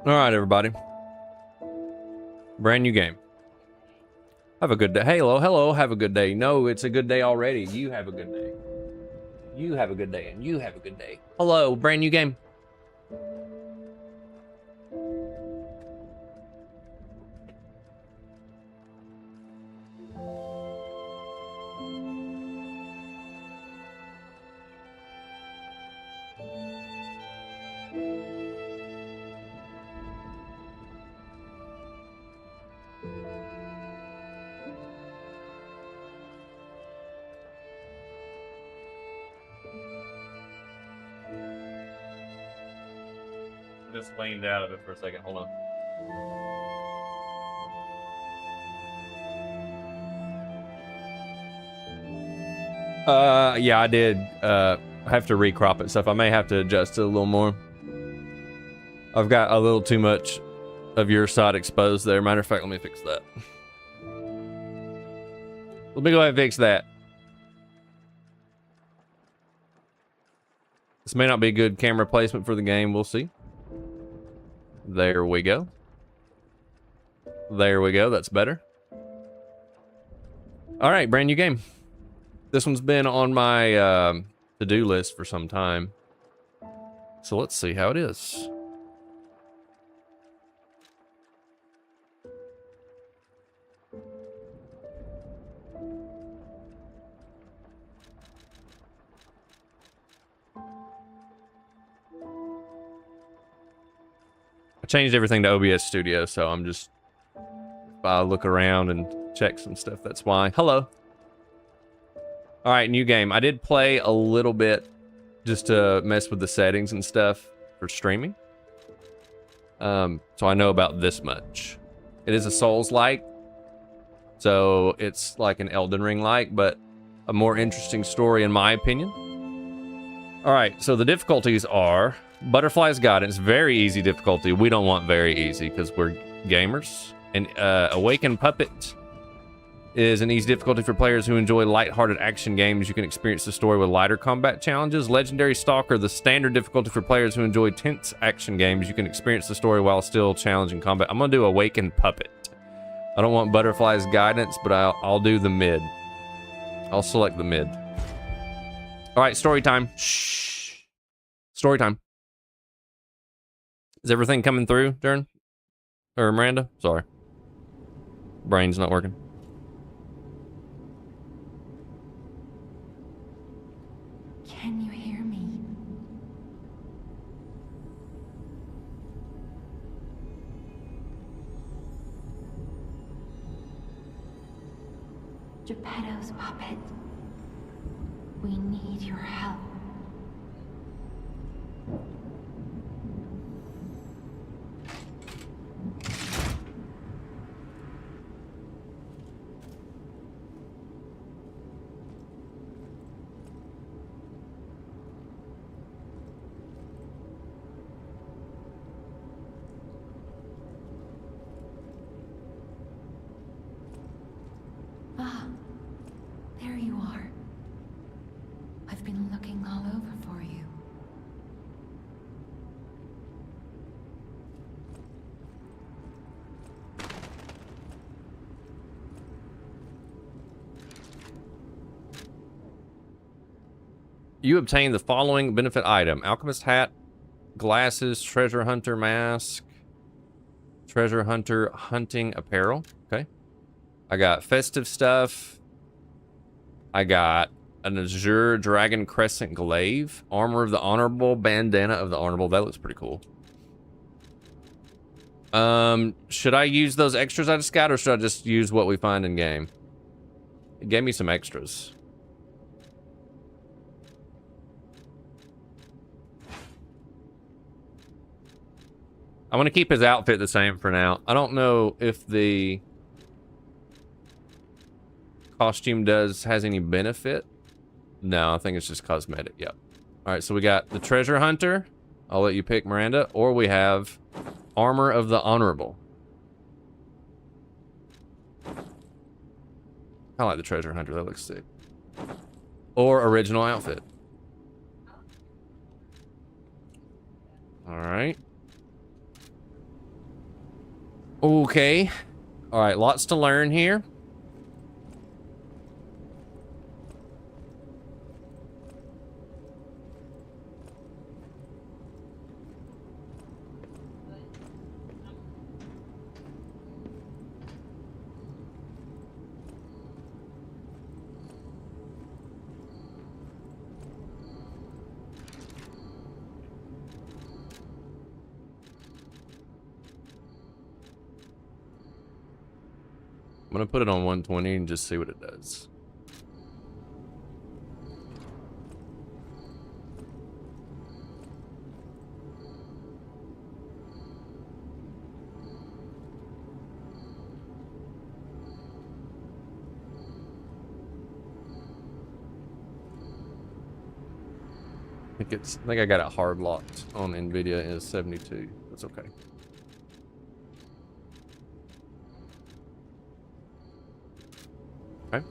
All right, everybody. Brand new game. Have a good day. Hello, hello. Have a good day. No, it's a good day already. You have a good day. You have a good day, and you have a good day. Hello, brand new game. Just leaned out of it for a second. Hold on. Yeah, I did have to recrop it stuff. I may have to adjust it a little more. I've got a little too much of your side exposed there. Matter of fact, let me fix that. Let me go ahead and fix that. This may not be good camera placement for the game. We'll see. There we go. There we go. That's better. All right, brand new game. This one's been on my to-do list for some time. So let's see how it is. I changed everything to OBS Studio, so I'm just look around and check some stuff. That's why. Hello. All right, new game. I did play a little bit just to mess with the settings and stuff for streaming. So I know about this much. It is a Souls-like, so it's like an Elden Ring-like, but a more interesting story in my opinion. All right, so the difficulties are Butterfly's Guidance, very easy difficulty. We don't want very easy because we're gamers. And Awakened Puppet is an easy difficulty for players who enjoy light-hearted action games. You can experience the story with lighter combat challenges. Legendary Stalker, the standard difficulty for players who enjoy tense action games. You can experience the story while still challenging combat. I'm gonna do Awakened Puppet. I don't want Butterfly's Guidance, but I'll do the mid. I'll select the mid. All right, story time. Shh. Story time. Is everything coming through, Dern? Or Miranda? Sorry. Brain's not working. Can you hear me? Geppetto's puppet. We need your help. Ah, there you are. I've been looking all over for you. You obtain the following benefit item: Alchemist hat, glasses, treasure hunter mask, treasure hunter hunting apparel. Okay. I got festive stuff. I got an Azure Dragon Crescent glaive, armor of the honorable, bandana of the honorable. That looks pretty cool. Should I use those extras I just got, or should I just use what we find in game? It gave me some extras. I'm gonna keep his outfit the same for now. I don't know if the costume has any benefit. No, I think it's just cosmetic. Yep. All right, so we got the treasure hunter. I'll let you pick, Miranda. Or we have armor of the honorable. I like the treasure hunter. That looks sick. Or original outfit. All right. Okay. All right, lots to learn here. I'm gonna put it on 120 and just see what it does. I think I got it hard locked on NVIDIA is 72. That's okay. Okay.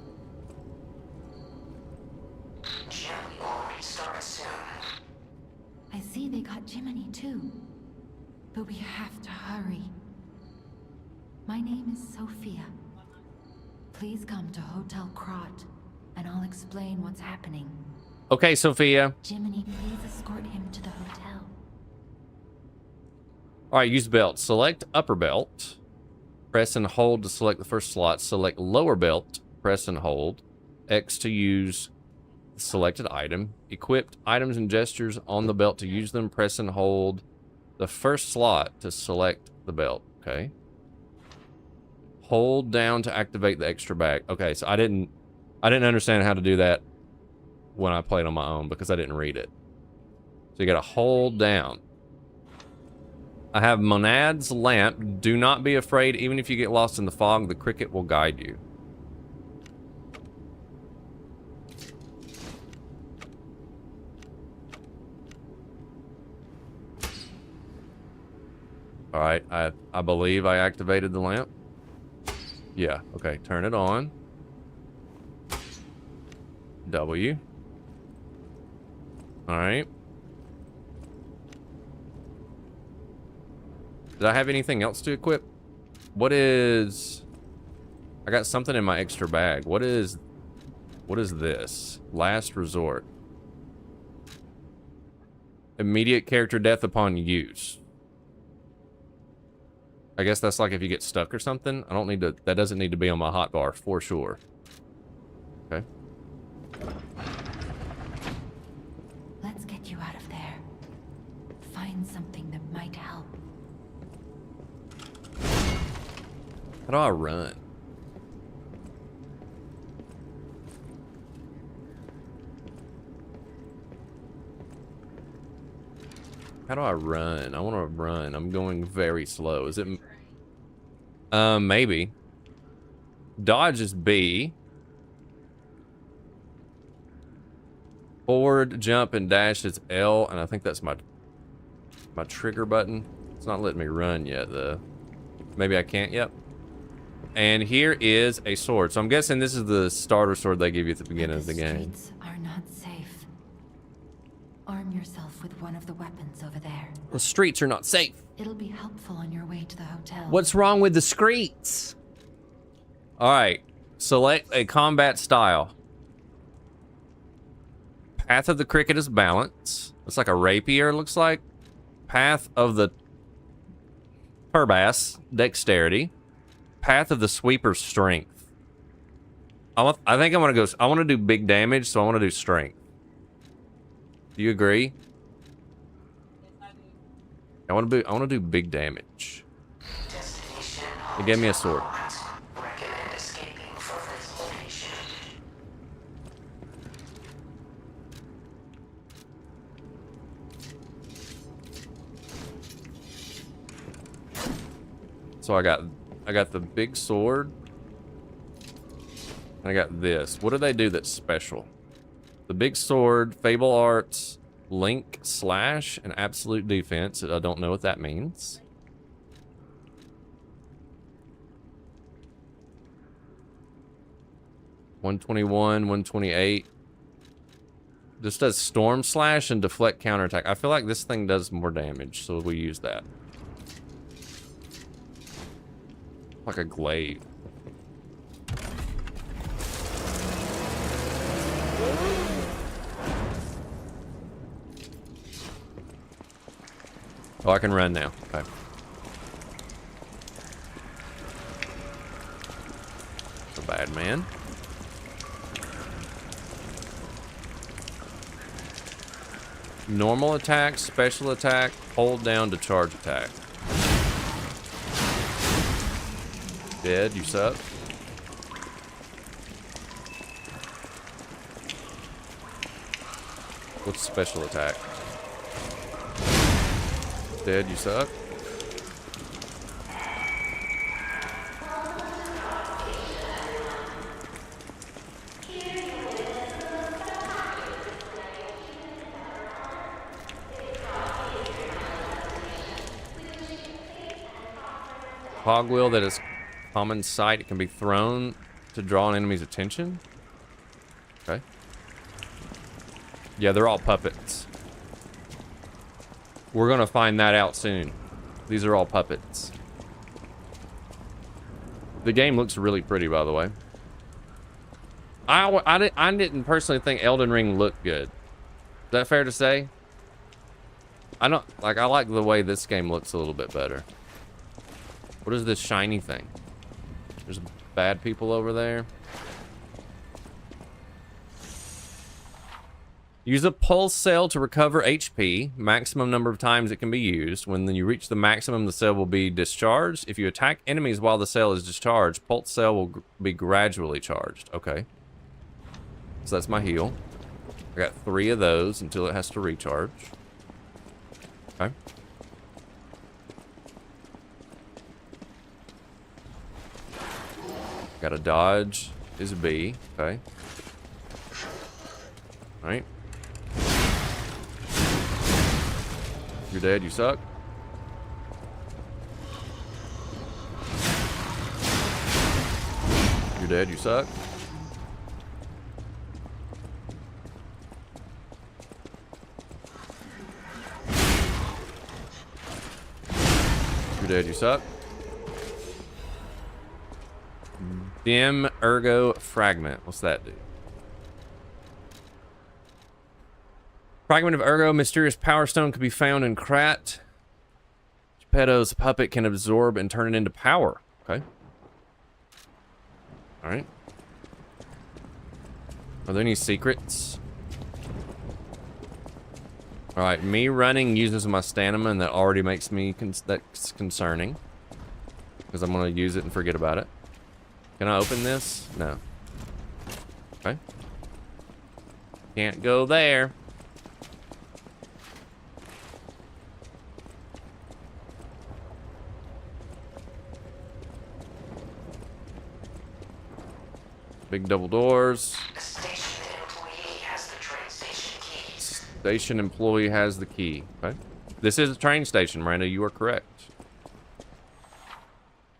I see they got Jiminy too. But we have to hurry. My name is Sophia. Please come to Hotel Krat, and I'll explain what's happening. Okay, Sophia. Jiminy, please escort him to the hotel. All right, use belt. Select upper belt. Press and hold to select the first slot. Select lower belt. Press and hold. X to use the selected item. Equipped items and gestures on the belt to use them. Press and hold the first slot to select the belt. Okay. Hold down to activate the extra bag. Okay, so I didn't understand how to do that when I played on my own because I didn't read it. So you gotta hold down. I have Monad's lamp. Do not be afraid. Even if you get lost in the fog, the cricket will guide you. All right, I believe I activated the lamp. Yeah, okay, turn it on. W. All right. Did I have anything else to equip? What is... I got something in my extra bag. What is this? Last resort. Immediate character death upon use. I guess that's like if you get stuck or something. I don't need to... That doesn't need to be on my hotbar for sure. Okay. Let's get you out of there. Find something that might help. How do I run? How do I run? I want to run. I'm going very slow. Is it... maybe. Dodge is B. Forward, jump, and dash is L, and I think that's my trigger button. It's not letting me run yet, though. Maybe I can't. Yep. And here is a sword. So I'm guessing this is the starter sword they give you at the beginning of the game. The streets are not safe. Arm yourself with one of the weapons over there. The streets are not safe. It'll be helpful on your way to the hotel. What's wrong with the streets? All right. Select a combat style. Path of the cricket is balance. It's like a rapier, looks like. Path of the turbass, dexterity. Path of the sweeper, strength. I think I'm gonna go. I want to do big damage, so I want to do strength. Do you agree? I want to do big damage. They gave me a sword. So I got the big sword. And I got this. What do they do that's special? The big sword, Fable Arts, Link Slash, and Absolute Defense. I don't know what that means. $121, $128. This does Storm Slash and Deflect Counterattack. I feel like this thing does more damage, so we use that. Like a glaive. Oh, I can run now. Okay. A bad man. Normal attack, special attack, hold down to charge attack. Dead, you suck. What's special attack? Dead, you suck. Cogwheel that is common sight. It can be thrown to draw an enemy's attention. Okay. Yeah, they're all puppets. We're gonna find that out soon. These are all puppets. The game looks really pretty, by the way. I didn't personally think Elden Ring looked good. Is that fair to say? I like the way this game looks a little bit better. What is this shiny thing? There's bad people over there. Use a pulse cell to recover HP. Maximum number of times it can be used. When you reach the maximum, the cell will be discharged. If you attack enemies while the cell is discharged, pulse cell will be gradually charged. Okay. So that's my heal. I got 3 of those until it has to recharge. Okay. Got a dodge is B. Okay. All right. You're dead, you suck. You're dead, you suck. You're dead, you suck. Dim Ergo Fragment. What's that do? Fragment of Ergo, mysterious power stone, could be found in Krat. Geppetto's puppet can absorb and turn it into power. Okay. Alright. Are there any secrets? Alright, me running uses my stamina, and that already makes me that's concerning. Because I'm going to use it and forget about it. Can I open this? No. Okay. Can't go there. Big double doors. The station employee has the train station key. Station employee has the key. Okay. This is a train station, Miranda. You are correct.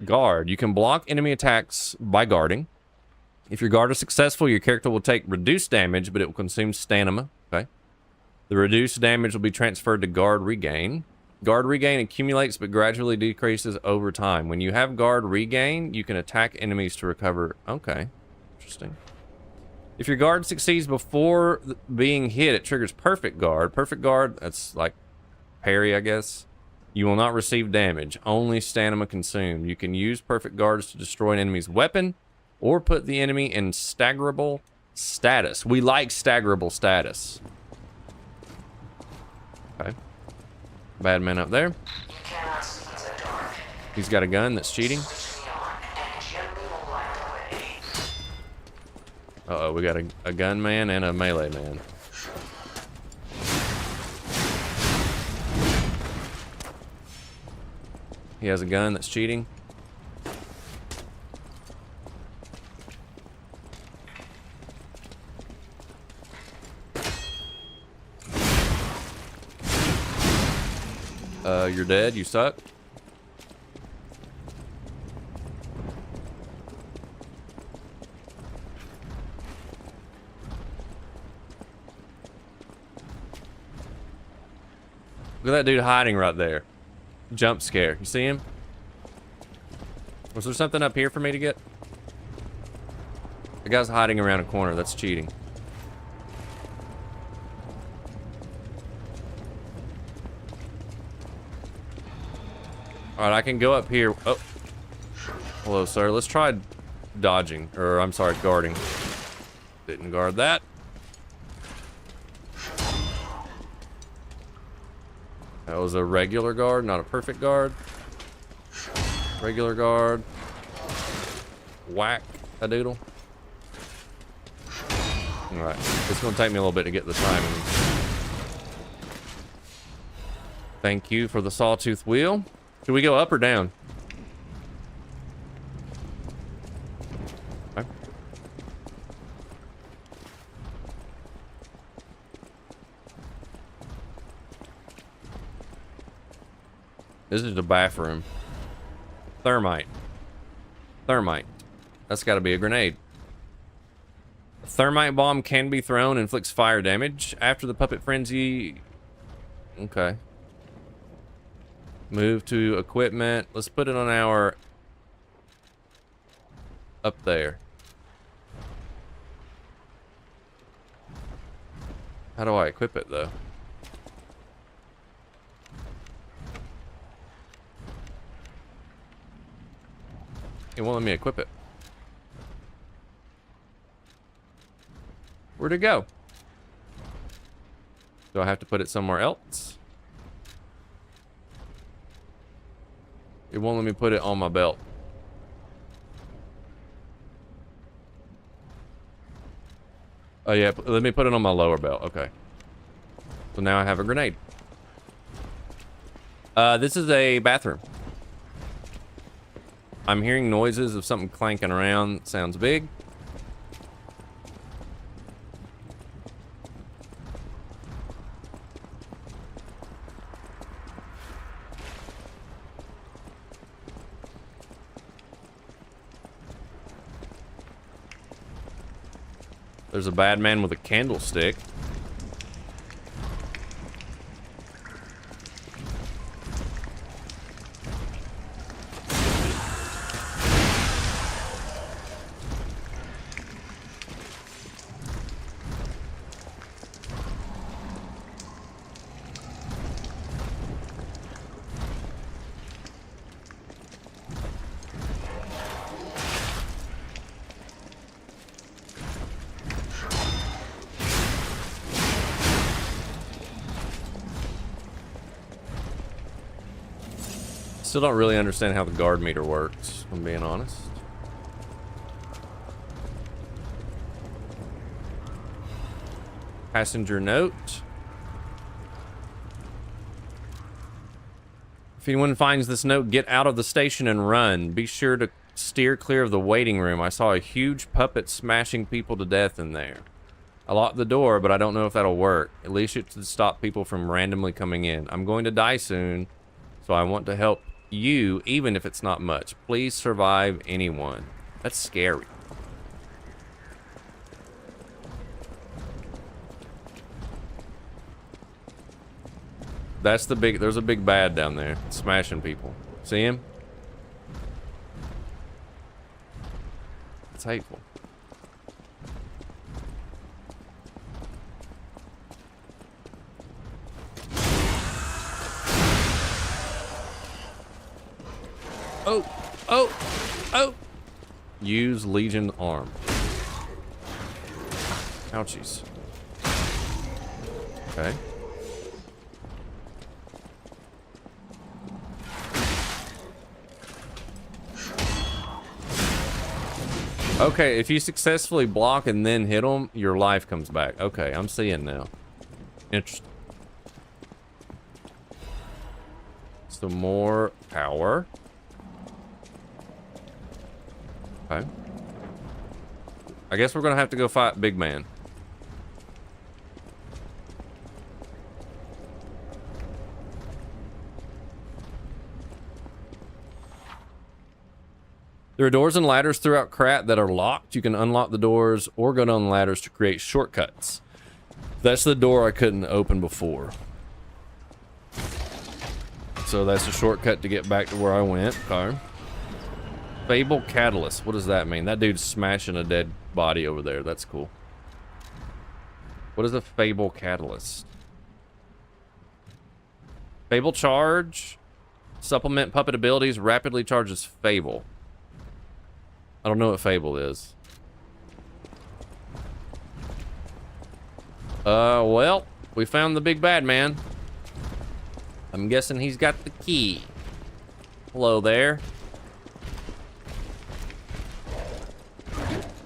Guard. You can block enemy attacks by guarding. If your guard is successful, your character will take reduced damage, but it will consume stamina. Okay. The reduced damage will be transferred to guard regain. Guard regain accumulates but gradually decreases over time. When you have guard regain, you can attack enemies to recover. Okay. Interesting. If your guard succeeds before being hit, it triggers perfect guard. Perfect guard, that's like parry, I guess. You will not receive damage, only stamina consumed. You can use perfect guards to destroy an enemy's weapon or put the enemy in staggerable status. We like staggerable status. Okay. Bad man up there. You cannot see in the dark. He's got a gun that's cheating. Switch me on and gently will light the way. Uh-oh, we got a gunman and a melee man. He has a gun that's cheating. You're dead. You suck. Look at that dude hiding right there. Jump scare. You see him? Was there something up here for me to get? The guy's hiding around a corner. That's cheating. Alright, I can go up here. Oh. Hello, sir. Let's try dodging. Or, I'm sorry, guarding. Didn't guard that. That was a regular guard, not a perfect guard. Regular guard. Whack a doodle. Alright. It's going to take me a little bit to get the timing. Thank you for the sawtooth wheel. Should we go up or down? Okay. This is the bathroom. Thermite. Thermite. That's got to be a grenade. A thermite bomb can be thrown and inflicts fire damage. After the puppet frenzy... Okay. Move to equipment. Let's put it on our... Up there. How do I equip it, though? It won't let me equip it. Where'd it go? Do I have to put it somewhere else? It won't let me put it on my belt. Oh yeah, let me put it on my lower belt. Okay. So now I have a grenade. This is a bathroom. I'm hearing noises of something clanking around. Sounds big. There's a bad man with a candlestick. Still don't really understand how the guard meter works, if I'm being honest. Passenger note. If anyone finds this note, get out of the station and run. Be sure to steer clear of the waiting room. I saw a huge puppet smashing people to death in there. I locked the door, but I don't know if that'll work. At least it should stop people from randomly coming in. I'm going to die soon, so I want to help you, even if it's not much. Please survive anyone. That's scary. That's the big, there's a big bad down there, smashing people. See him? It's hateful. Oh, oh, oh. Use Legion arm. Ouchies. Okay. Okay, if you successfully block and then hit them, your life comes back. Okay, I'm seeing now. Interesting. So more power. Okay. I guess we're gonna have to go fight Big Man. There are doors and ladders throughout Krat that are locked. You can unlock the doors or go down the ladders to create shortcuts. That's the door I couldn't open before. So that's a shortcut to get back to where I went. Okay. Fable Catalyst. What does that mean? That dude's smashing a dead body over there. That's cool. What is a Fable Catalyst? Fable Charge. Supplement puppet abilities. Rapidly charges Fable. I don't know what Fable is. Well, we found the big bad man. I'm guessing he's got the key. Hello there.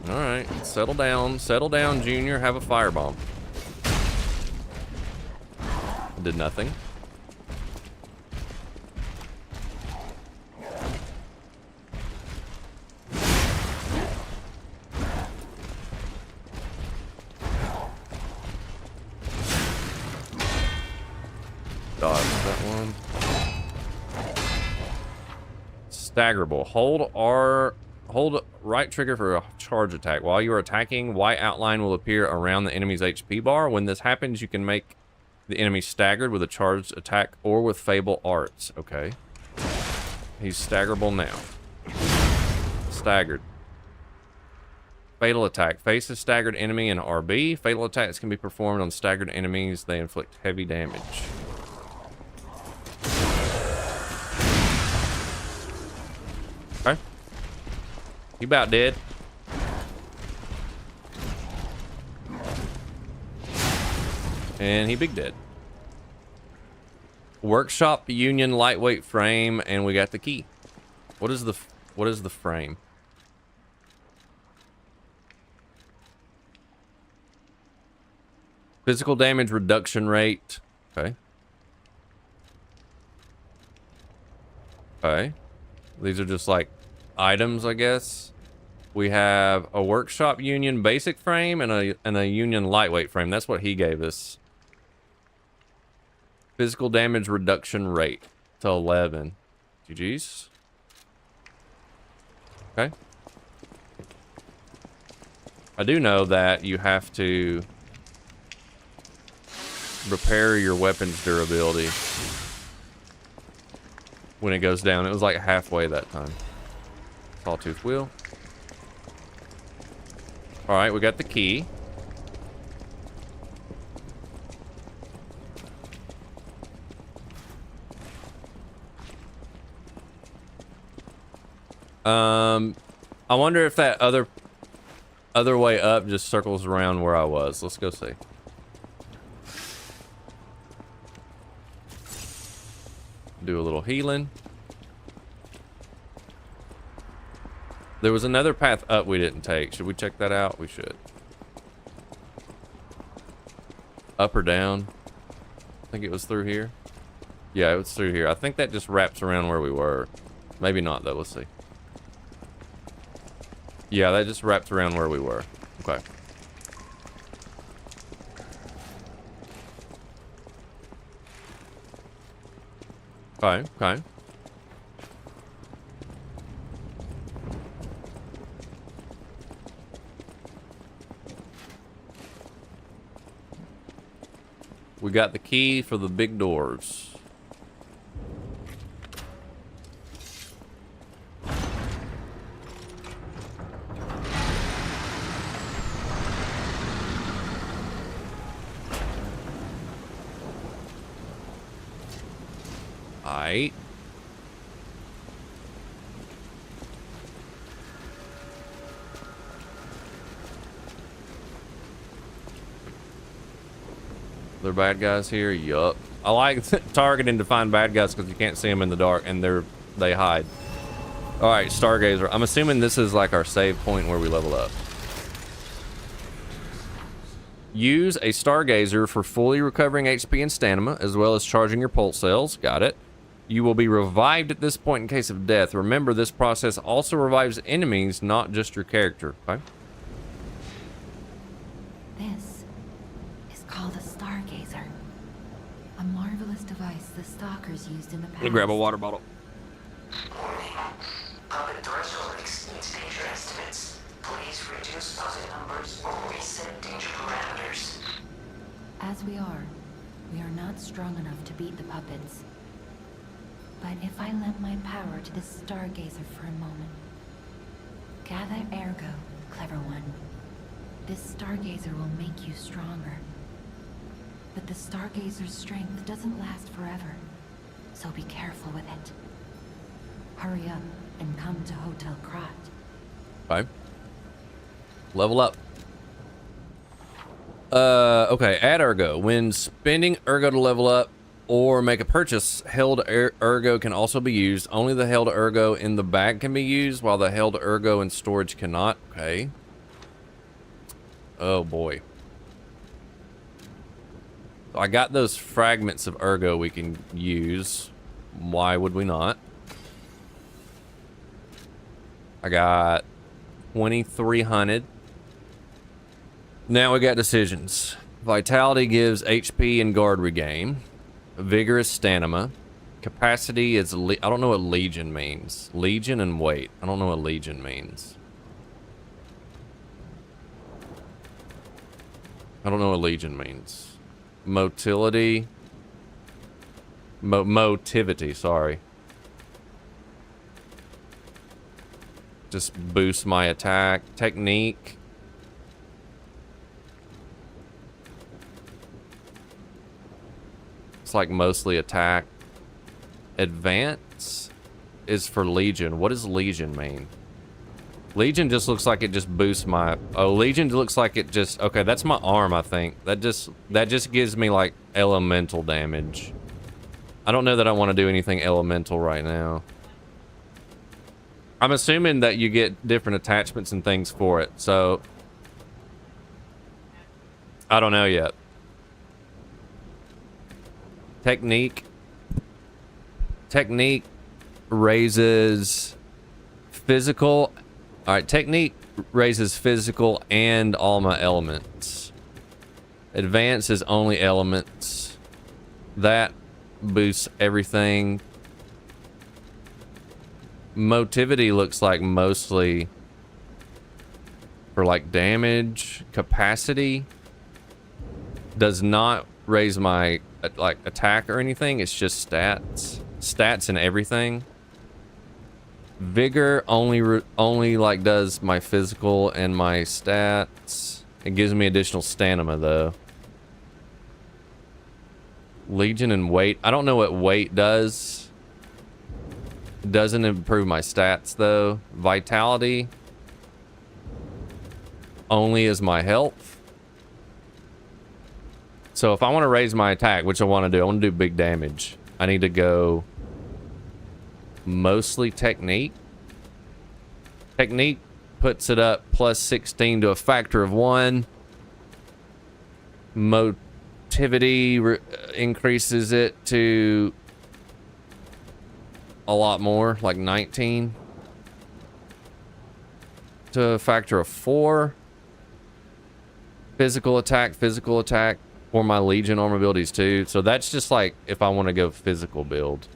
Alright, settle down, Junior. Have a firebomb. Did nothing. Dodge that one. Staggerable. Hold right trigger for a charge attack. While you are attacking, white outline will appear around the enemy's HP bar. When this happens, you can make the enemy staggered with a charged attack or with Fable Arts. Okay. He's staggerable now. Staggered. Fatal attack. Face a staggered enemy in RB. Fatal attacks can be performed on staggered enemies. They inflict heavy damage. Okay. He about dead. And he big dead. Workshop Union lightweight frame, and we got the key. What is the frame? Physical damage reduction rate. Okay. Okay. These are just like items, I guess. We have a Workshop Union basic frame and a Union lightweight frame. That's what he gave us. Physical damage reduction rate to 11. GG's. Okay. I do know that you have to repair your weapon's durability when it goes down. It was like halfway that time. Sawtooth wheel. Alright, we got the key. I wonder if that other way up just circles around where I was. Let's go see. Do a little healing. There was another path up we didn't take. Should we check that out? We should. Up or down? I think it was through here. Yeah, it was through here. I think that just wraps around where we were. Maybe not, though. Let's see. Yeah, that just wrapped around where we were. Okay. Okay, okay. We got the key for the big doors. Aight. They're bad guys here? Yup. I like targeting to find bad guys because you can't see them in the dark and they hide. Alright, Stargazer. I'm assuming this is like our save point where we level up. Use a Stargazer for fully recovering HP and stamina, as well as charging your pulse cells. Got it. You will be revived at this point in case of death. Remember, this process also revives enemies, not just your character. Okay? This is called a Stargazer. A marvelous device the stalkers used in the past. Let me grab a water bottle. Warning. Puppet threshold exceeds danger estimates. Please reduce puppet numbers or reset danger parameters. As we are not strong enough to beat the puppets. But if I lend my power to this Stargazer for a moment, Gather ergo, clever one. This stargazer will make you stronger. But the stargazer's strength doesn't last forever, so be careful with it. Hurry up and come to Hotel Krat. Okay. Level up. Okay, add ergo. When spending ergo to level up or make a purchase, held ergo can also be used. Only the held ergo in the bag can be used, while the held ergo in storage cannot. Okay. Oh boy. I got those fragments of ergo we can use. Why would we not? I got 2,300. Now we got decisions. Vitality gives HP and guard regain. Vigor is stamina. Capacity is... I don't know what legion means. Legion and weight. I don't know what legion means. I don't know what legion means. Motility. Motivity, sorry. Just boost my attack. Technique. It's like mostly attack. Advance is for Legion. What does Legion mean? Legion just looks like it just boosts my... Oh, Legion looks like it just... Okay, that's my arm, I think. That just gives me, like, elemental damage. I don't know that I want to do anything elemental right now. I'm assuming that you get different attachments and things for it, so... I don't know yet. Technique. Technique raises physical... Alright, technique raises physical and all my elements. Advance is only elements. That boosts everything. Motivity looks like mostly for like damage. Capacity does not raise my like attack or anything. It's just stats. Stats and everything. Vigor only like does my physical and my stats. It gives me additional stamina though. Legion and weight. I don't know what weight does. Doesn't improve my stats though. Vitality only is my health. So if I want to raise my attack, which I want to do, I want to do big damage. I need to go mostly technique. Technique puts it up plus 16 to a factor of 1. Motivity increases it to a lot more, like 19 to a factor of 4. Physical attack for my Legion armor abilities too. So that's just like if I want to go physical build.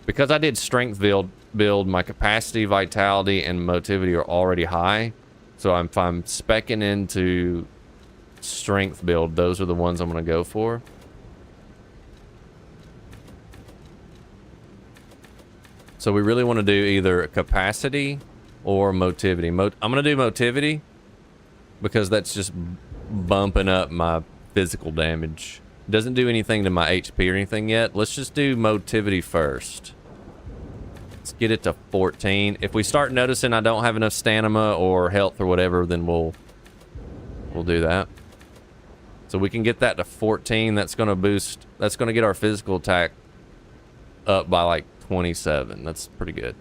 Because I did strength build, my capacity, vitality, and motivity are already high. So if I'm speccing into strength build, those are the ones I'm going to go for. So we really want to do either capacity or motivity. I'm going to do motivity because that's just bumping up my physical damage. It doesn't do anything to my HP or anything yet. Let's just do motivity first. Let's get it to 14. If we start noticing I don't have enough stamina or health or whatever, then we'll do that. So we can get that to 14. That's going to boost. That's going to get our physical attack up by like 27. That's pretty good.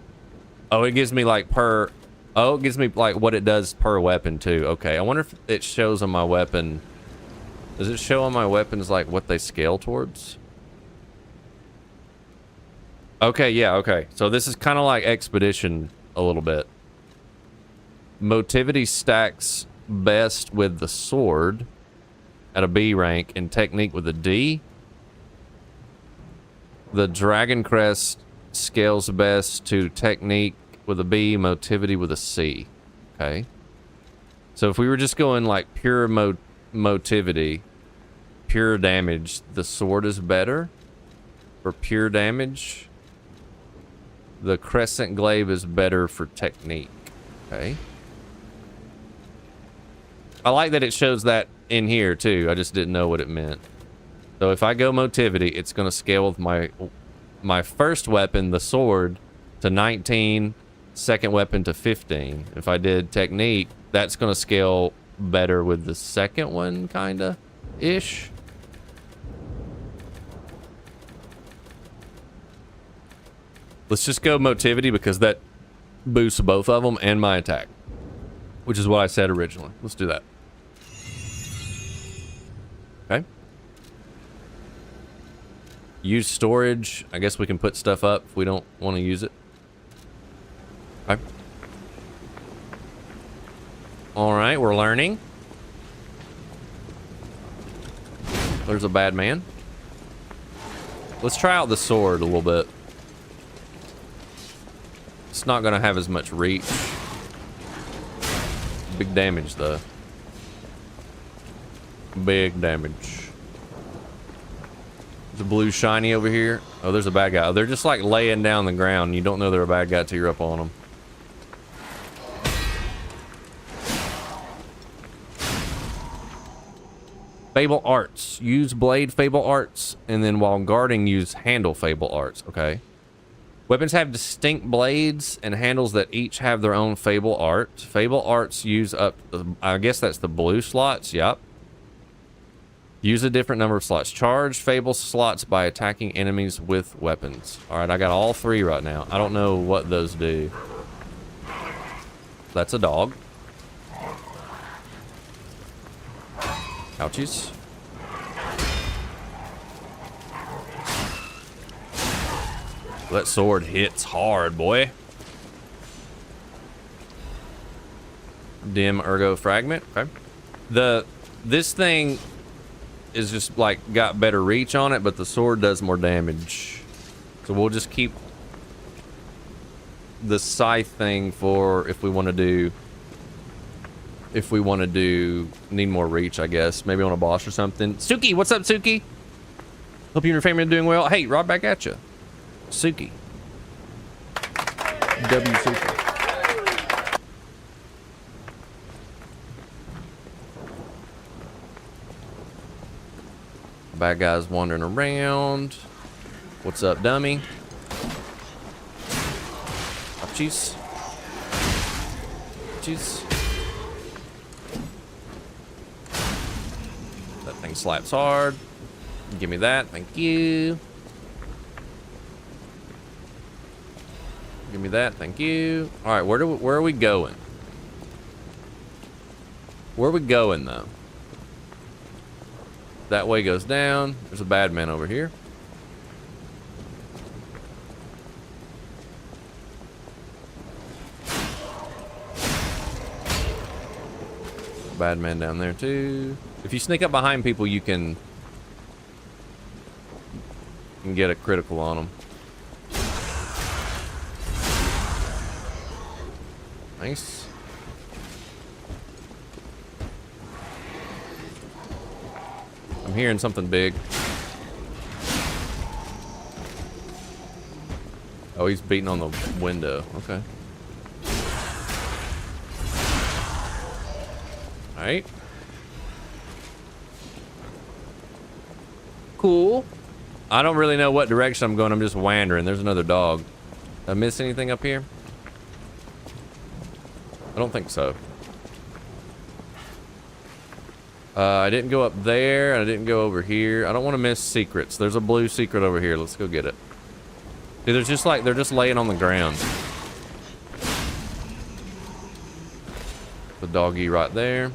Oh, it gives me like per... Oh, it gives me like what it does per weapon too. Okay, I wonder if it shows on my weapon. Does it show on my weapons like what they scale towards? Okay, yeah, okay. So this is kind of like Expedition a little bit. Motivity stacks best with the sword at a B rank and technique with a D. The Dragon Crest scales best to technique with a B, motivity with a C. Okay. So if we were just going like pure motivity, pure damage, the sword is better for pure damage. The Crescent Glaive is better for technique. Okay. I like that it shows that in here too. I just didn't know what it meant. So if I go motivity, it's going to scale with my first weapon, the sword, to 19, second weapon to 15. If I did technique, that's going to scale better with the second one, kinda ish. Let's just go motivity because that boosts both of them and my attack, which is what I said originally. Let's do that. Okay. Use storage. I guess we can put stuff up if we don't want to use it. Okay. All right, we're learning. There's a bad man. Let's try out the sword a little bit. It's not going to have as much reach. Big damage, though. Big damage. There's a blue shiny over here. Oh, there's a bad guy. They're just like laying down the ground. You don't know they're a bad guy till you're up on them. Fable Arts. Use blade Fable Arts, and then while guarding, use handle Fable Arts. Okay. Weapons have distinct blades and handles that each have their own Fable Arts. Fable Arts use up, I guess that's the blue slots. Yep. Use a different number of slots. Charge Fable slots by attacking enemies with weapons. All right, I got all three right now. I don't know what those do. That's a dog. Ouchies. That sword hits hard, boy. Dim Ergo Fragment. Okay. This thing is just like got better reach on it, but the sword does more damage. So we'll just keep the scythe thing for if we want to do. If we want to do, need more reach, I guess. Maybe on a boss or something. Suki, what's up, Suki? Hope you and your family are doing well. Hey, right back at you. Suki. W Suki. Bad guys wandering around. What's up, dummy? Oh, jeez. Jeez. That thing slaps hard. Give me that. Thank you. Give me that. Thank you. All right, where are we going? Where are we going, though? That way goes down. There's a bad man over here. Bad man down there, too. If you sneak up behind people, you can get a critical on them. Nice. I'm hearing something big. Oh, he's beating on the window. Okay. All right. Cool. I don't really know what direction I'm going. I'm just wandering. There's another dog. Did I miss anything up here? I don't think so. I didn't go up there, and I didn't go over here. I don't want to miss secrets. There's a blue secret over here. Let's go get it. See, there's just like, they're just laying on the ground. The doggy right there.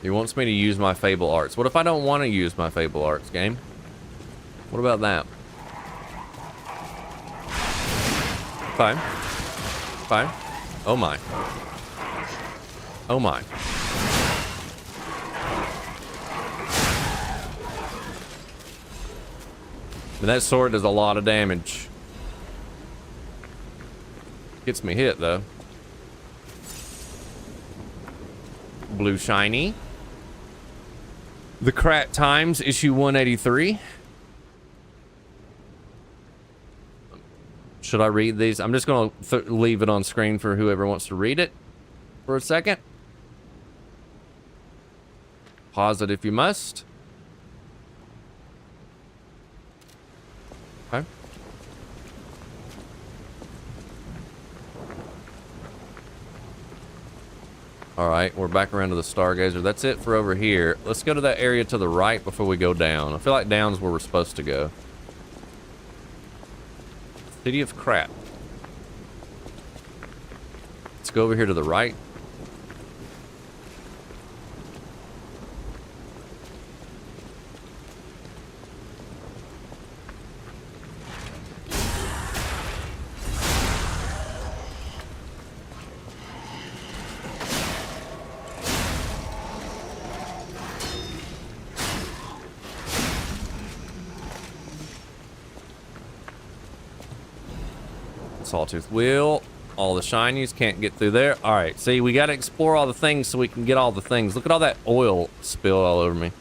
He wants me to use my Fable Arts. What if I don't want to use my Fable Arts, game? What about that? Fine. Fine. Oh my. Oh my. And that sword does a lot of damage. Gets me hit, though. Blue shiny. The Crat Times, issue 183. Should I read these? I'm just going to leave it on screen for whoever wants to read it for a second. Pause it if you must. Okay. All right, we're back around to the Stargazer. That's it for over here. Let's go to that area to the right before we go down. I feel like down's where we're supposed to go. City of Crap. Let's go over here to the right. Sawtooth Wheel. All the shinies can't get through there. All right, see, we got to explore all the things so we can get all the things. Look at all that oil spilled all over me.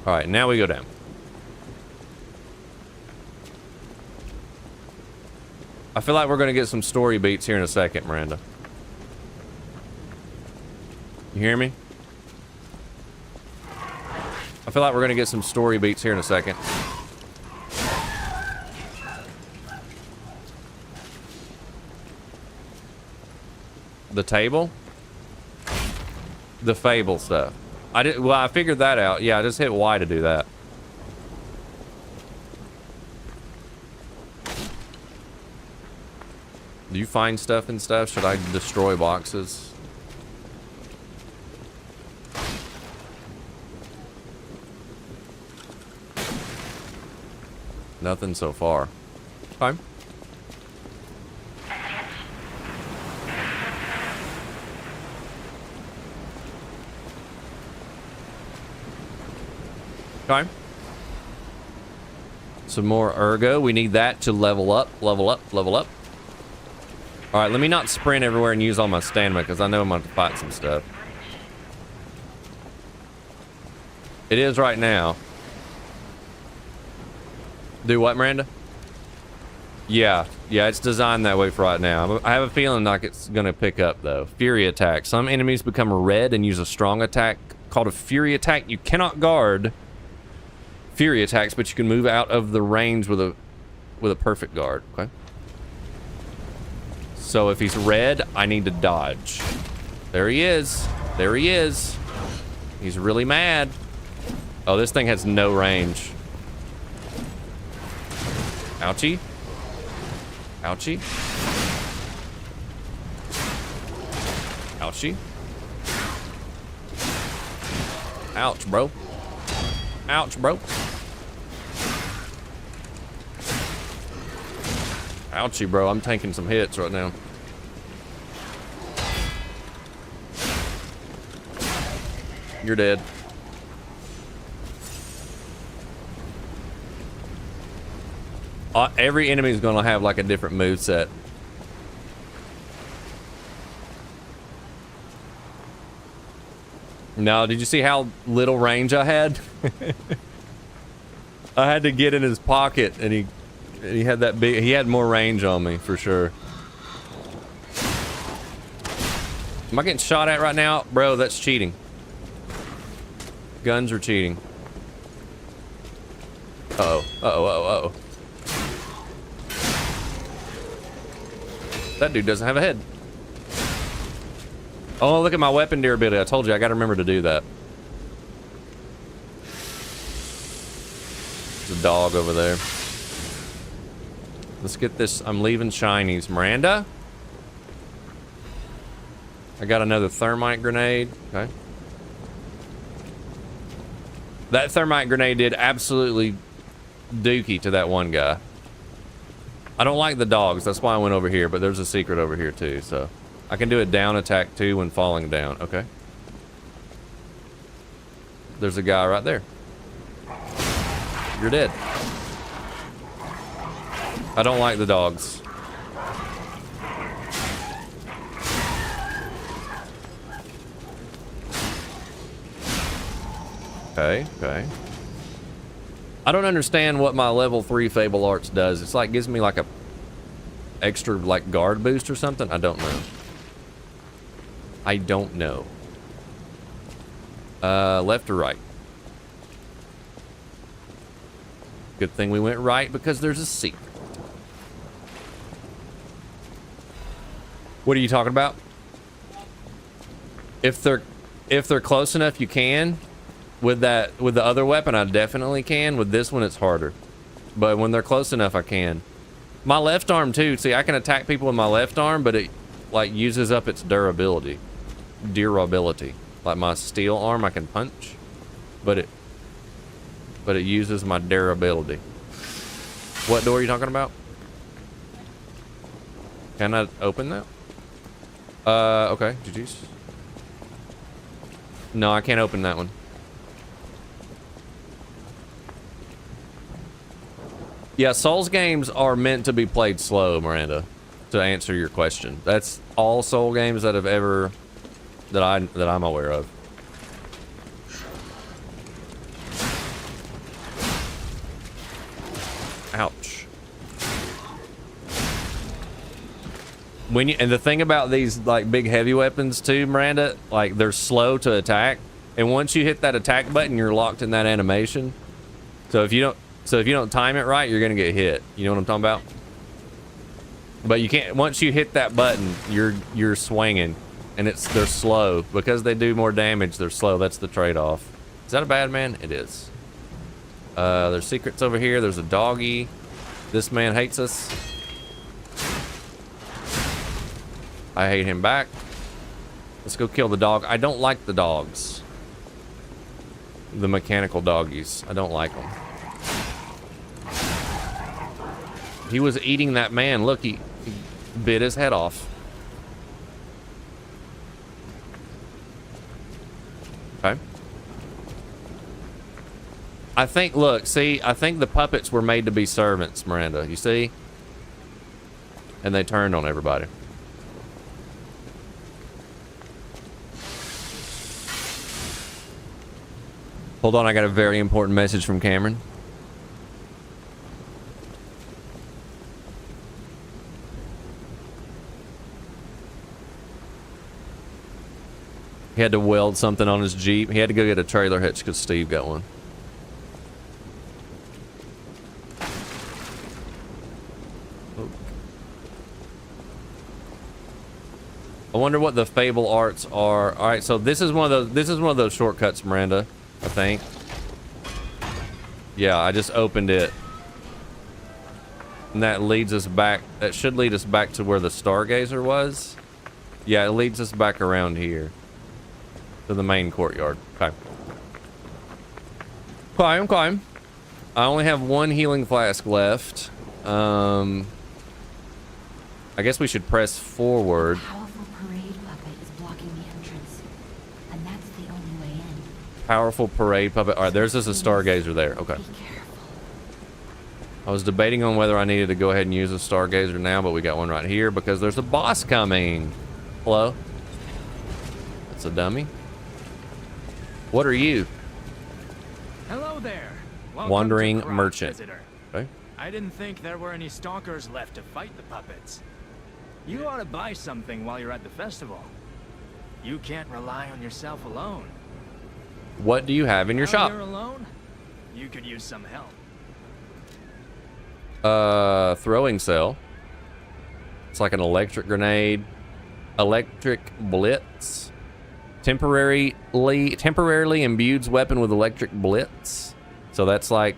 All right, now we go down. I feel like we're going to get some story beats here in a second, Miranda. You hear me? I feel like we're gonna get some story beats here in a second. The table? The Fable stuff. Well, I figured that out. Yeah, I just hit Y to do that. Do you find stuff and stuff? Should I destroy boxes? Nothing so far. Fine. Okay. Some more ergo. We need that to level up, level up, level up. All right, let me not sprint everywhere and use all my stamina because I know I'm going to fight some stuff. It is right now. Do what, Miranda? Yeah, it's designed that way for right now. I have a feeling like it's going to pick up, though. Fury attack. Some enemies become red and use a strong attack called a Fury attack. You cannot guard Fury attacks, but you can move out of the range with a perfect guard. Okay. So if he's red, I need to dodge. There he is. There he is. He's really mad. Oh, this thing has no range. Ouchie. Ouchie. Ouchie. Ouch, bro. Ouch, bro. Ouchie, bro. I'm taking some hits right now. You're dead. Every enemy is going to have like a different move set. No, did you see how little range I had? I had to get in his pocket, and he had that big. He had more range on me for sure. Am I getting shot at right now, bro? That's cheating. Guns are cheating. Uh-oh. Uh-oh. Uh-oh. Uh-oh. That dude doesn't have a head. Oh, look at my weapon durability. I told you, I gotta remember to do that. There's a dog over there. Let's get this. I'm leaving shinies. Miranda? I got another thermite grenade. Okay. That thermite grenade did absolutely dookie to that one guy. I don't like the dogs. That's why I went over here, but there's a secret over here too, so. I can do a down attack too when falling down. Okay. There's a guy right there. You're dead. I don't like the dogs. Okay, okay. I don't understand what my level 3 Fable Arts does. It's like gives me like a extra like guard boost or something. I don't know. I don't know. Left or right? Good thing we went right because there's a secret. What are you talking about? If they're close enough, you can. With the other weapon, I definitely can. With this one, it's harder. But when they're close enough, I can. My left arm too. See, I can attack people with my left arm, but it like uses up its durability. Like my steel arm, I can punch, but it uses my durability. What door are you talking about? Can I open that? Okay. GG's. No, I can't open that one. Yeah, Souls games are meant to be played slow, Miranda, to answer your question. That's all Soul games that have ever that I'm aware of. Ouch. And the thing about these like big heavy weapons too, Miranda, like they're slow to attack, and once you hit that attack button, you're locked in that animation. So if you don't time it right, you're gonna get hit. You know what I'm talking about? But you can't. Once you hit that button, you're swinging, and they're slow because they do more damage. They're slow. That's the trade-off. Is that a bad man? It is. There's secrets over here. There's a doggy. This man hates us. I hate him back. Let's go kill the dog. I don't like the dogs. The mechanical doggies. I don't like them. He was eating that man. Look, he bit his head off. Okay. I think, look, see, I think the puppets were made to be servants, Miranda. You see? And they turned on everybody. Hold on, I got a very important message from Cameron. He had to weld something on his Jeep. He had to go get a trailer hitch because Steve got one. I wonder what the Fable Arts are. All right, so this is one of those shortcuts, Miranda, I think. Yeah, I just opened it. And that leads us back. That should lead us back to where the Stargazer was. Yeah, it leads us back around here. To the main courtyard. Okay. Climb. I only have one healing flask left. I guess we should press forward. Powerful parade puppet is blocking the entrance, and that's the only way in. Powerful parade puppet. All right, there's just a Stargazer there. Okay. Be careful. I was debating on whether I needed to go ahead and use a Stargazer now, but we got one right here because there's a boss coming. Hello? That's a dummy. What are you? Hello there. Welcome Wandering to Cross merchant. Visitor. Okay. I didn't think there were any stalkers left to fight the puppets. You ought to buy something while you're at the festival. You can't rely on yourself alone. What do you have in your Now shop? You're alone? You could use some help. Throwing cell. It's like an electric grenade. Electric blitz. Temporarily imbues weapon with electric blitz. So that's like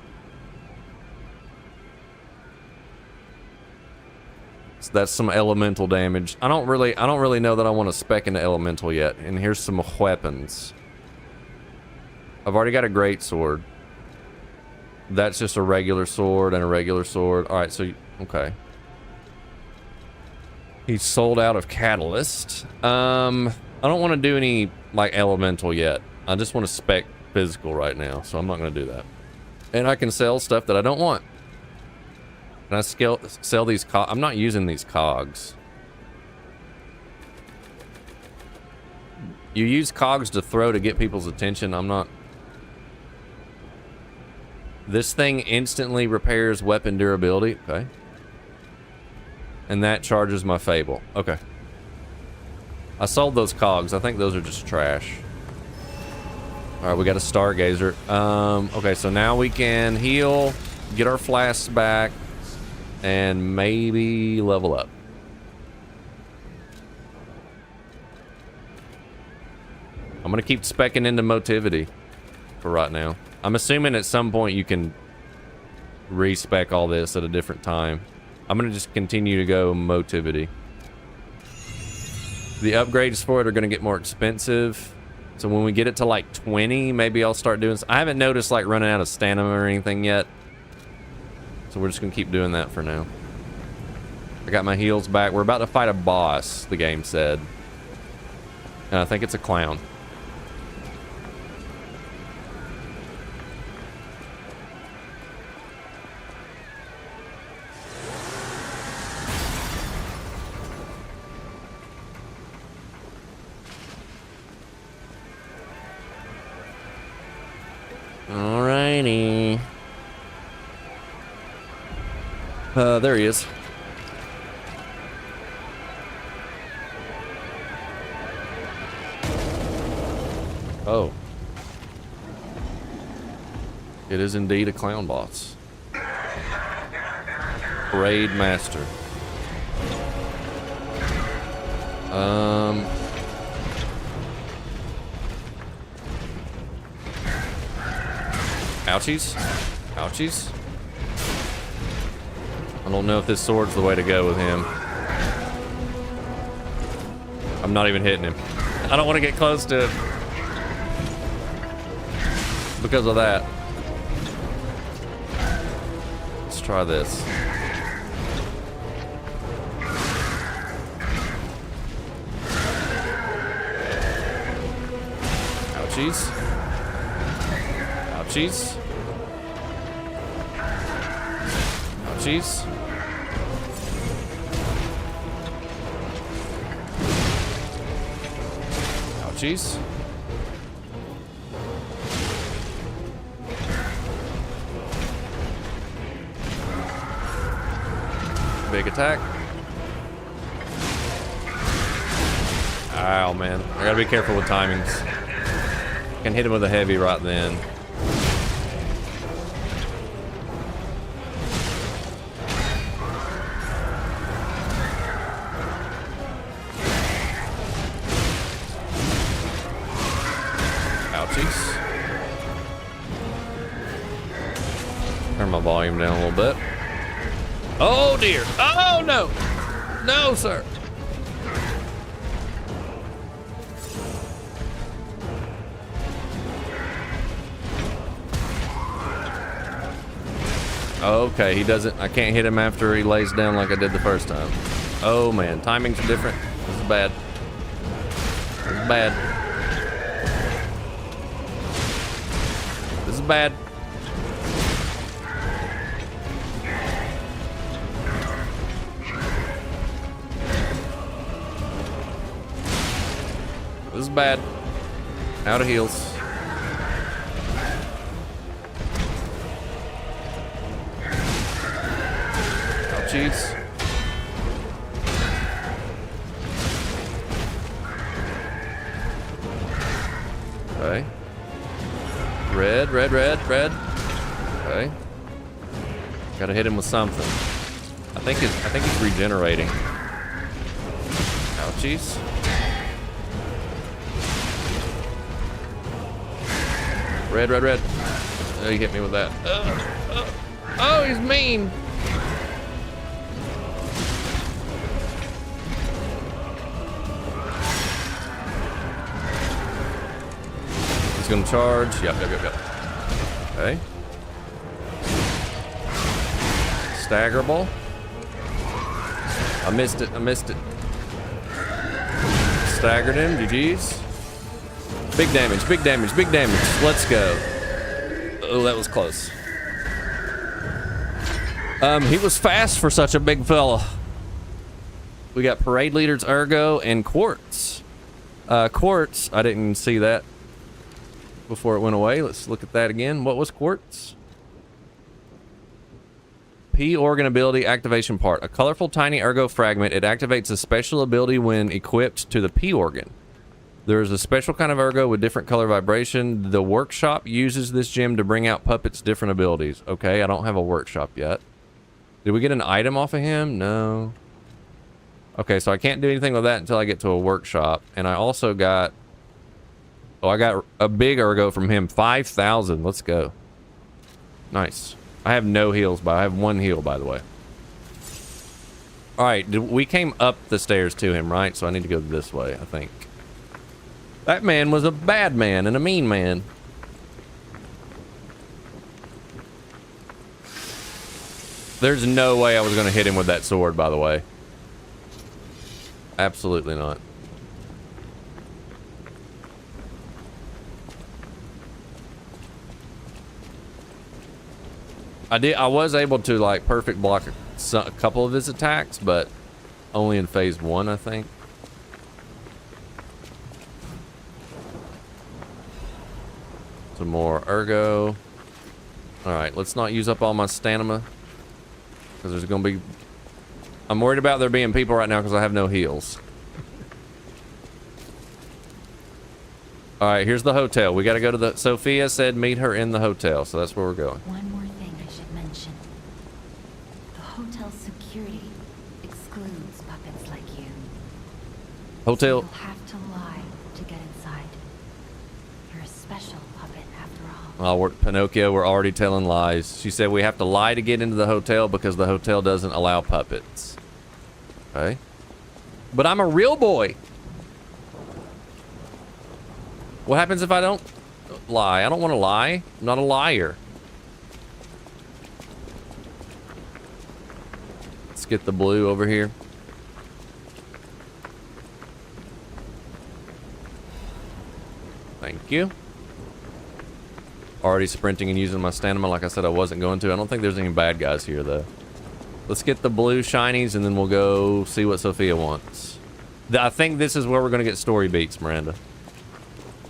that's some elemental damage. I don't really know that I want to spec into elemental yet. And here's some weapons. I've already got a great sword. That's just a regular sword and a regular sword. All right, so okay. He's sold out of catalyst. I don't want to do any like elemental yet. I just want to spec physical right now, so I'm not going to do that. And I can sell stuff that I don't want. Can I sell these cogs? I'm not using these cogs. You use cogs to throw to get people's attention. I'm not. This thing instantly repairs weapon durability. Okay. And that charges my Fable. Okay. I sold those cogs. I think those are just trash. All right, we got a Stargazer. Okay, so now we can heal, get our flasks back, and maybe level up. I'm gonna keep specking into Motivity for right now. I'm assuming at some point you can respec all this at a different time. I'm gonna just continue to go Motivity. The upgrades for it are gonna get more expensive. So when we get it to like 20, maybe I'll start doing. I haven't noticed like running out of stamina or anything yet. So we're just gonna keep doing that for now. I got my heals back. We're about to fight a boss, the game said. And I think it's a clown. Alrighty. There he is. Oh. It is indeed a clown boss. Parade Master. Ouchies. Ouchies. I don't know if this sword's the way to go with him. I'm not even hitting him. I don't want to get close to it because of that. Let's try this. Ouchies. Ouchies. Ouchies. Ouchies. Big attack. Ow, man. I gotta be careful with timings. Can hit him with a heavy right then. Ouchies. Turn my volume down a little bit. Oh dear. Oh no. No, sir. Okay, he doesn't. I can't hit him after he lays down like I did the first time. Oh man, timings are different. This is bad. This is bad. This is bad. This is bad. Out of heals. Ouchies. Okay. Red, red, red, red. Okay. Gotta hit him with something. I think he's regenerating. Ouchies. Red, red, red. Oh, he hit me with that. Oh, he's mean. He's gonna charge. Yep. Okay. Staggerable. I missed it. Staggered him. GG's. Big damage, big damage, big damage. Let's go. Oh, that was close. He was fast for such a big fella. We got parade leaders Ergo and Quartz. Quartz, I didn't see that before it went away. Let's look at that again. What was Quartz? P organ ability activation part. A colorful tiny Ergo fragment. It activates a special ability when equipped to the P organ. There is a special kind of Ergo with different color vibration. The workshop uses this gem to bring out Puppet's different abilities. Okay, I don't have a workshop yet. Did we get an item off of him? No. Okay, so I can't do anything with that until I get to a workshop. And I also got... Oh, I got a big Ergo from him. 5,000. Let's go. Nice. I have no heals, but I have 1 heal, by the way. Alright, we came up the stairs to him, right? So I need to go this way, I think. That man was a bad man and a mean man. There's no way I was going to hit him with that sword, by the way. Absolutely not. I was able to, like, perfect block a couple of his attacks, but only in phase 1, I think. Some more Ergo. Alright, let's not use up all my stamina. Because there's going to be... I'm worried about there being people right now because I have no heals. Alright, here's the hotel. We got to go to the... Sophia said meet her in the hotel, so that's where we're going. One more thing I should mention. The hotel's security excludes puppets like you. Hotel... You'll have to lie to get inside. You're a special puppet after all. Oh, Pinocchio, we're already telling lies. She said we have to lie to get into the hotel because the hotel doesn't allow puppets. Okay. But I'm a real boy. What happens if I don't lie? I don't want to lie. I'm not a liar. Let's get the blue over here. Thank you. Already sprinting and using my stamina like I said I wasn't going to. I don't think there's any bad guys here, though. Let's get the blue shinies, and then we'll go see what Sophia wants. I think this is where we're going to get story beats, Miranda.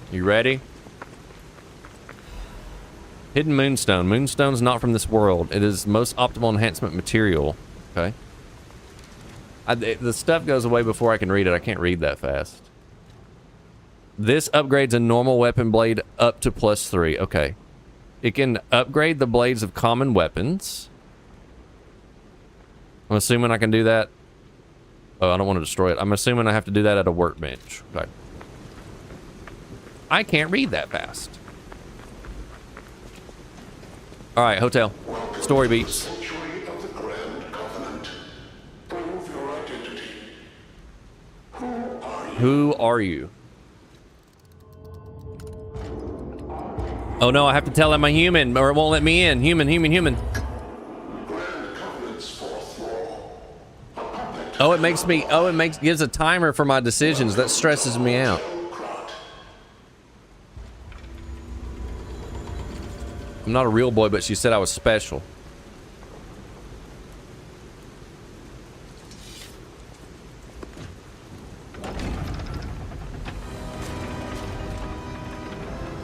You ready? Hidden Moonstone. Moonstone's not from this world. It is most optimal enhancement material. Okay. The stuff goes away before I can read it. I can't read that fast. This upgrades a normal weapon blade up to +3. Okay. It can upgrade the blades of common weapons. I'm assuming I can do that. Oh, I don't want to destroy it. I'm assuming I have to do that at a workbench. Okay. I can't read that fast. All right, hotel. Story beats. Century of the Grand Covenant. Prove your identity. Who are you? Who are you? Oh no, I have to tell him I'm a human or it won't let me in. Human. Grand Covenant's fourth role. A puppet. Oh, it gives a timer for my decisions. That stresses me out. I'm not a real boy, but she said I was special.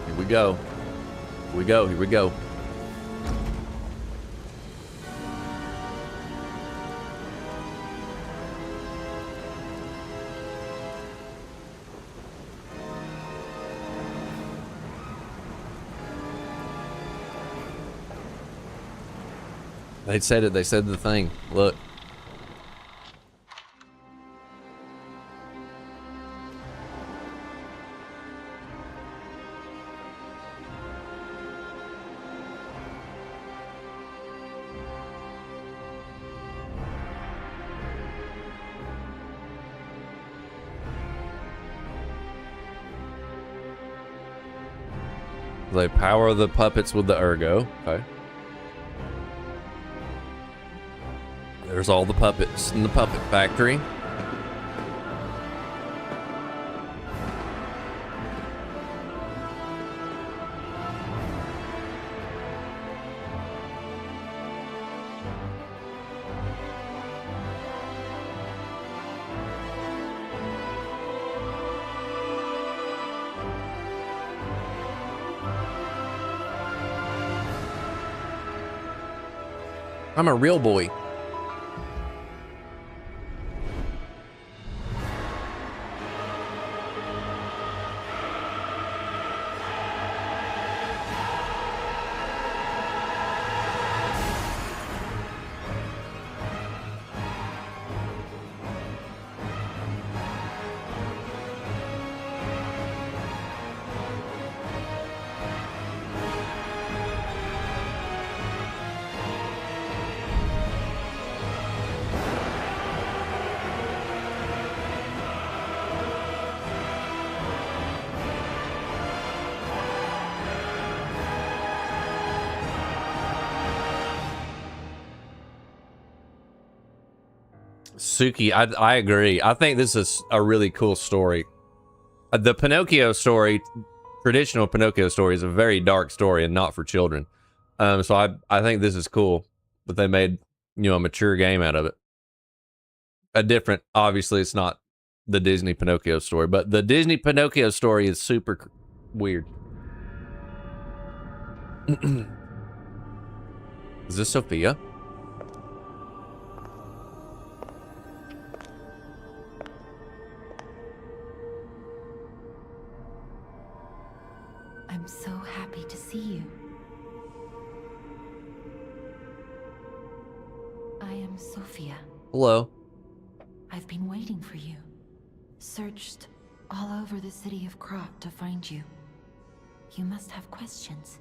Here we go. Here we go. Here we go. They said it. They said the thing. Look. They power the puppets with the ergo. Okay. There's all the puppets in the puppet factory. I'm a real boy. Suki, I agree. I think this is a really cool story. The Pinocchio story, traditional Pinocchio story, is a very dark story and not for children. So I think this is cool that they made, a mature game out of it. A different, obviously, it's not the Disney Pinocchio story, but the Disney Pinocchio story is super weird. Is this Sophia? I'm so happy to see you. I am Sophia. Hello. I've been waiting for you. Searched all over the city of Krat to find you. You must have questions.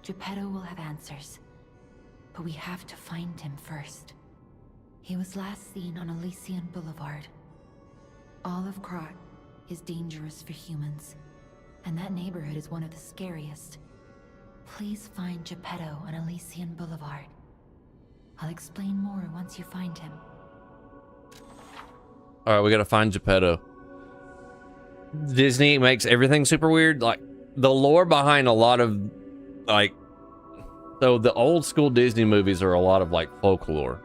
Geppetto will have answers. But we have to find him first. He was last seen on Elysian Boulevard. All of Krat is dangerous for humans. And that neighborhood is one of the scariest. Please find Geppetto on Elysian Boulevard. I'll explain more once you find him. All right, we gotta find Geppetto. Disney makes everything super weird. Like, the lore behind a lot of, like... So, the old school Disney movies are a lot of, like, folklore.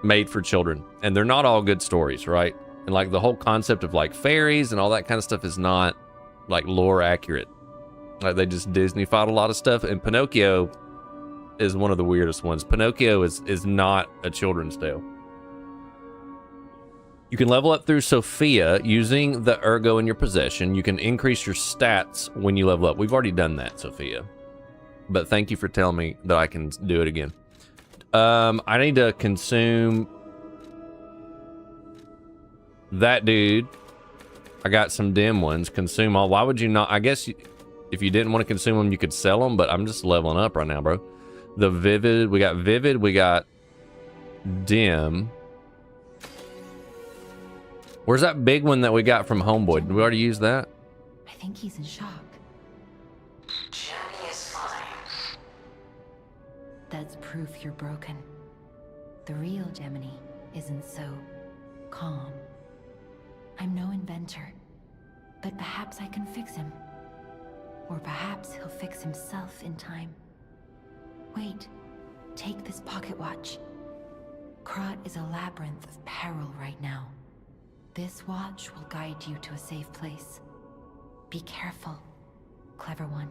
Made for children. And they're not all good stories, right? And, like, the whole concept of, like, fairies and all that kind of stuff is not... like lore accurate. Like, they just Disney-fied a lot of stuff, and Pinocchio is one of the weirdest ones. Pinocchio is not a children's tale. You can level up through Sophia using the Ergo in your possession. You can increase your stats when you level up. We've already done that, Sophia. But thank you for telling me that I can do it again. I need to consume that dude. I got some dim ones. Consume all. Why would you not? I guess if you didn't want to consume them, you could sell them, but I'm just leveling up right now, bro. The vivid. We got dim. Where's that big one that we got from Homeboy? Did we already use that? I think he's in shock. Jenny is fine. That's proof you're broken. The real Gemini isn't so calm. I'm no inventor, but perhaps I can fix him. Or perhaps he'll fix himself in time. Wait, take this pocket watch. Krat is a labyrinth of peril right now. This watch will guide you to a safe place. Be careful, clever one.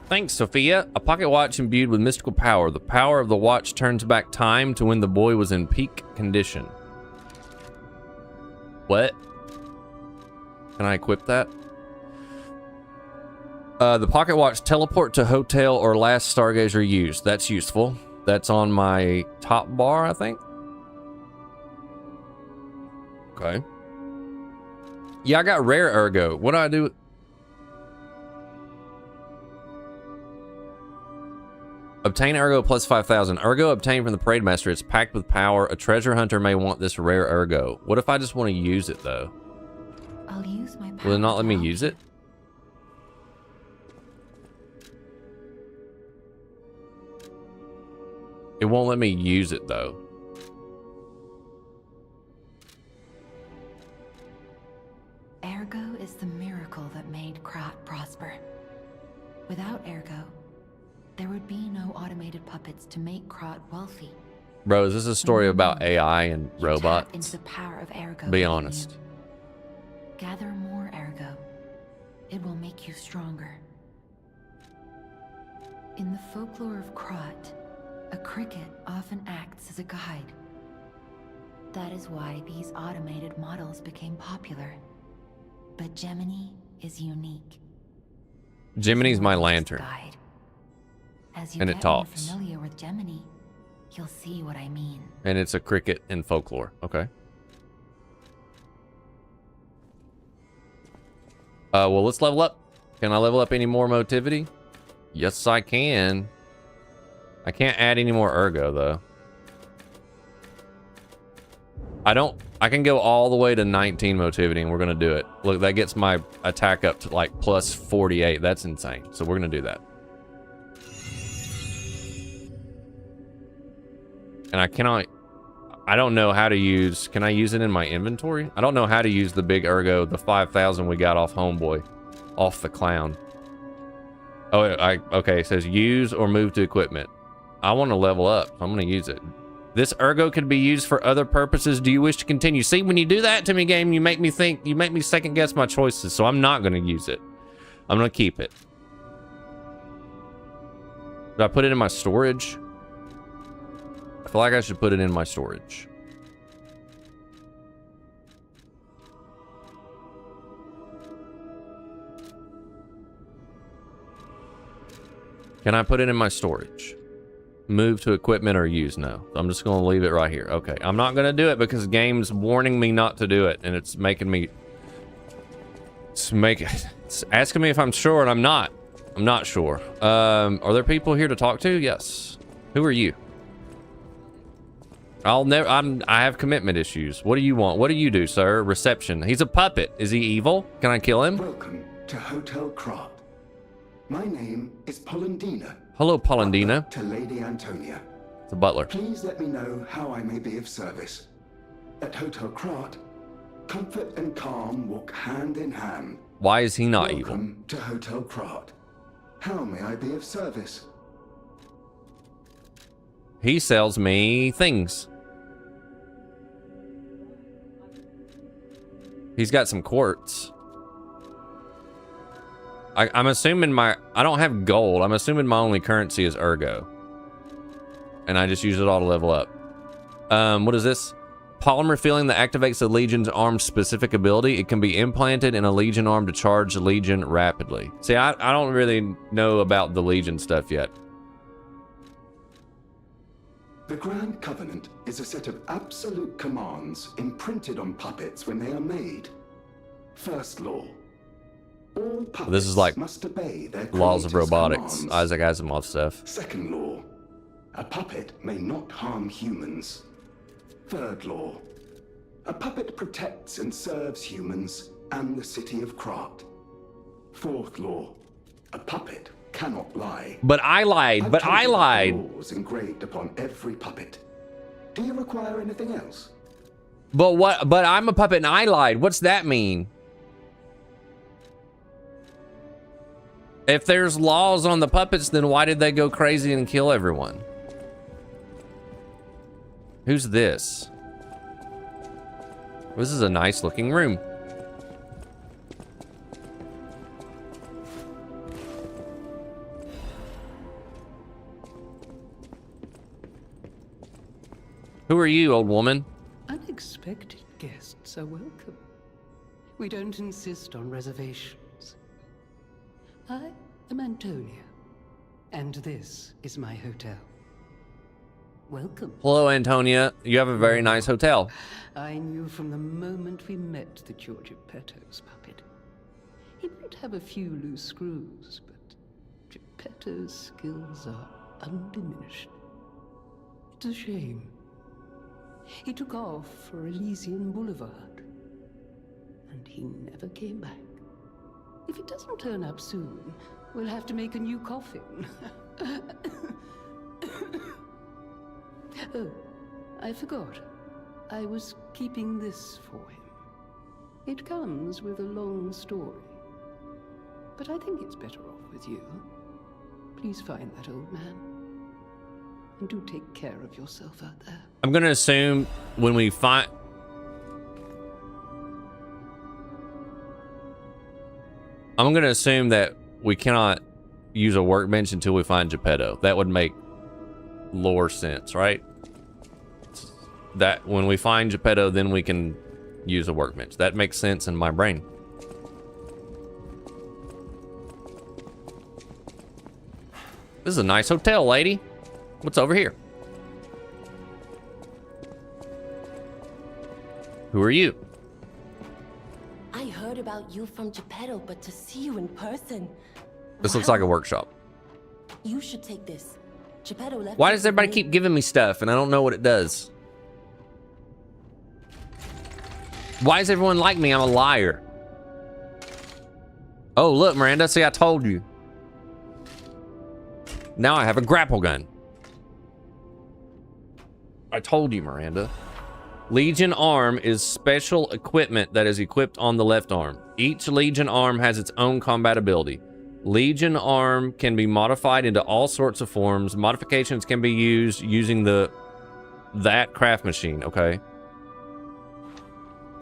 Thanks, Sophia. A pocket watch imbued with mystical power. The power of the watch turns back time to when the boy was in peak condition. What? Can I equip that? The pocket watch, teleport to hotel or last stargazer used. That's useful. That's on my top bar, I think. Okay. Yeah, I got rare Ergo. What do I do? Obtain Ergo plus 5,000. Ergo obtained from the Parade Master. It's packed with power. A treasure hunter may want this rare Ergo. What if I just want to use it, though? I'll use my power. Will it not let me use it? It won't let me use it, though. Ergo is the miracle that made Krat prosper. Without Ergo, there would be no automated puppets to make Krat wealthy. Bro, is this a story about AI and You robots? tap into the power of Ergo. Be within honest. you. Gather more Ergo. It will make you stronger. In the folklore of Krot, a cricket often acts as a guide. That is why these automated models became popular. But Gemini is unique. Gemini's my It's lantern. guide. As you And get it talks. more familiar with Gemini, you'll see what I mean. And it's a cricket in folklore. Okay. Well, let's level up. Can I level up any more motivity? Yes, I can. I can't add any more ergo, though. I can go all the way to 19 motivity, and we're going to do it. Look, that gets my attack up to, like, plus 48. That's insane. So we're going to do that. And I don't know how to use, can I use it in my inventory? I don't know how to use the big ergo, the 5,000 we got off Homeboy, off the clown. Oh, okay, it says use or move to equipment. I want to level up, so I'm going to use it. This ergo could be used for other purposes. Do you wish to continue? See, when you do that to me, game, you make me think, you make me second guess my choices, so I'm not going to use it. I'm going to keep it. Did I put it in my storage? I feel like I should put it in my storage. Can I put it in my storage? Move to equipment or use? No. I'm just going to leave it right here. Okay. I'm not going to do it because the game's warning me not to do it. And it's making me... It's asking me if I'm sure, and I'm not. I'm not sure. Are there people here to talk to? Yes. Who are you? I have commitment issues. What do you want? What do you do, sir? Reception. He's a puppet. Is he evil? Can I kill him? Welcome to Hotel Krot. My name is Polendina. Hello, Polendina. To Lady Antonia. The butler. Please let me know how I may be of service. At Hotel Krot, comfort and calm walk hand in hand. Why is he not evil? Welcome to Hotel Krot. How may I be of service? He sells me things. He's got some quartz. I'm assuming I don't have gold. I'm assuming my only currency is ergo. And I just use it all to level up. What is this? Polymer feeling that activates the Legion's arm's specific ability. It can be implanted in a Legion arm to charge the Legion rapidly. See, I don't really know about the Legion stuff yet. The Grand Covenant is a set of absolute commands imprinted on puppets when they are made. First law. All puppets This is like must obey their laws of creator's robotics, commands. Isaac Asimov stuff. Second law. A puppet may not harm humans. Third law. A puppet protects and serves humans and the city of Krot. Fourth law. A puppet cannot lie. But I lied. I've But I told you the lied. laws engraved upon every puppet. Do you require anything else? But what? But I'm a puppet and I lied. What's that mean? If there's laws on the puppets, then why did they go crazy and kill everyone? Who's this? This is a nice looking room. Who are you, old woman? Unexpected guests are welcome. We don't insist on reservations. I am Antonia, and this is my hotel. Welcome. Hello, Antonia. You have a very nice hotel. I knew from the moment we met that you're Geppetto's puppet. He might have a few loose screws, but Geppetto's skills are undiminished. It's a shame. He took off for Elysian Boulevard, and he never came back. If he doesn't turn up soon, we'll have to make a new coffin. Oh, I forgot. I was keeping this for him. It comes with a long story, but I think it's better off with you. Please find that old man, and do take care of yourself out there. I'm gonna assume when we find... I'm gonna assume that we cannot use a workbench until we find Geppetto. That would make lore sense, right? That when we find Geppetto, then we can use a workbench. That makes sense in my brain. This is a nice hotel, lady. What's over here? Who are you? I heard about you from Geppetto, but to see you in person. This looks like a workshop. You should take this. Geppetto left. Why does everybody keep giving me stuff and I don't know what it does? Why does everyone like me? I'm a liar. Oh, look, Miranda. See, I told you. Now I have a grapple gun. I told you, Miranda. Legion arm is special equipment that is equipped on the left arm. Each Legion arm has its own combat ability. Legion arm can be modified into all sorts of forms. Modifications can be used using that craft machine. Okay.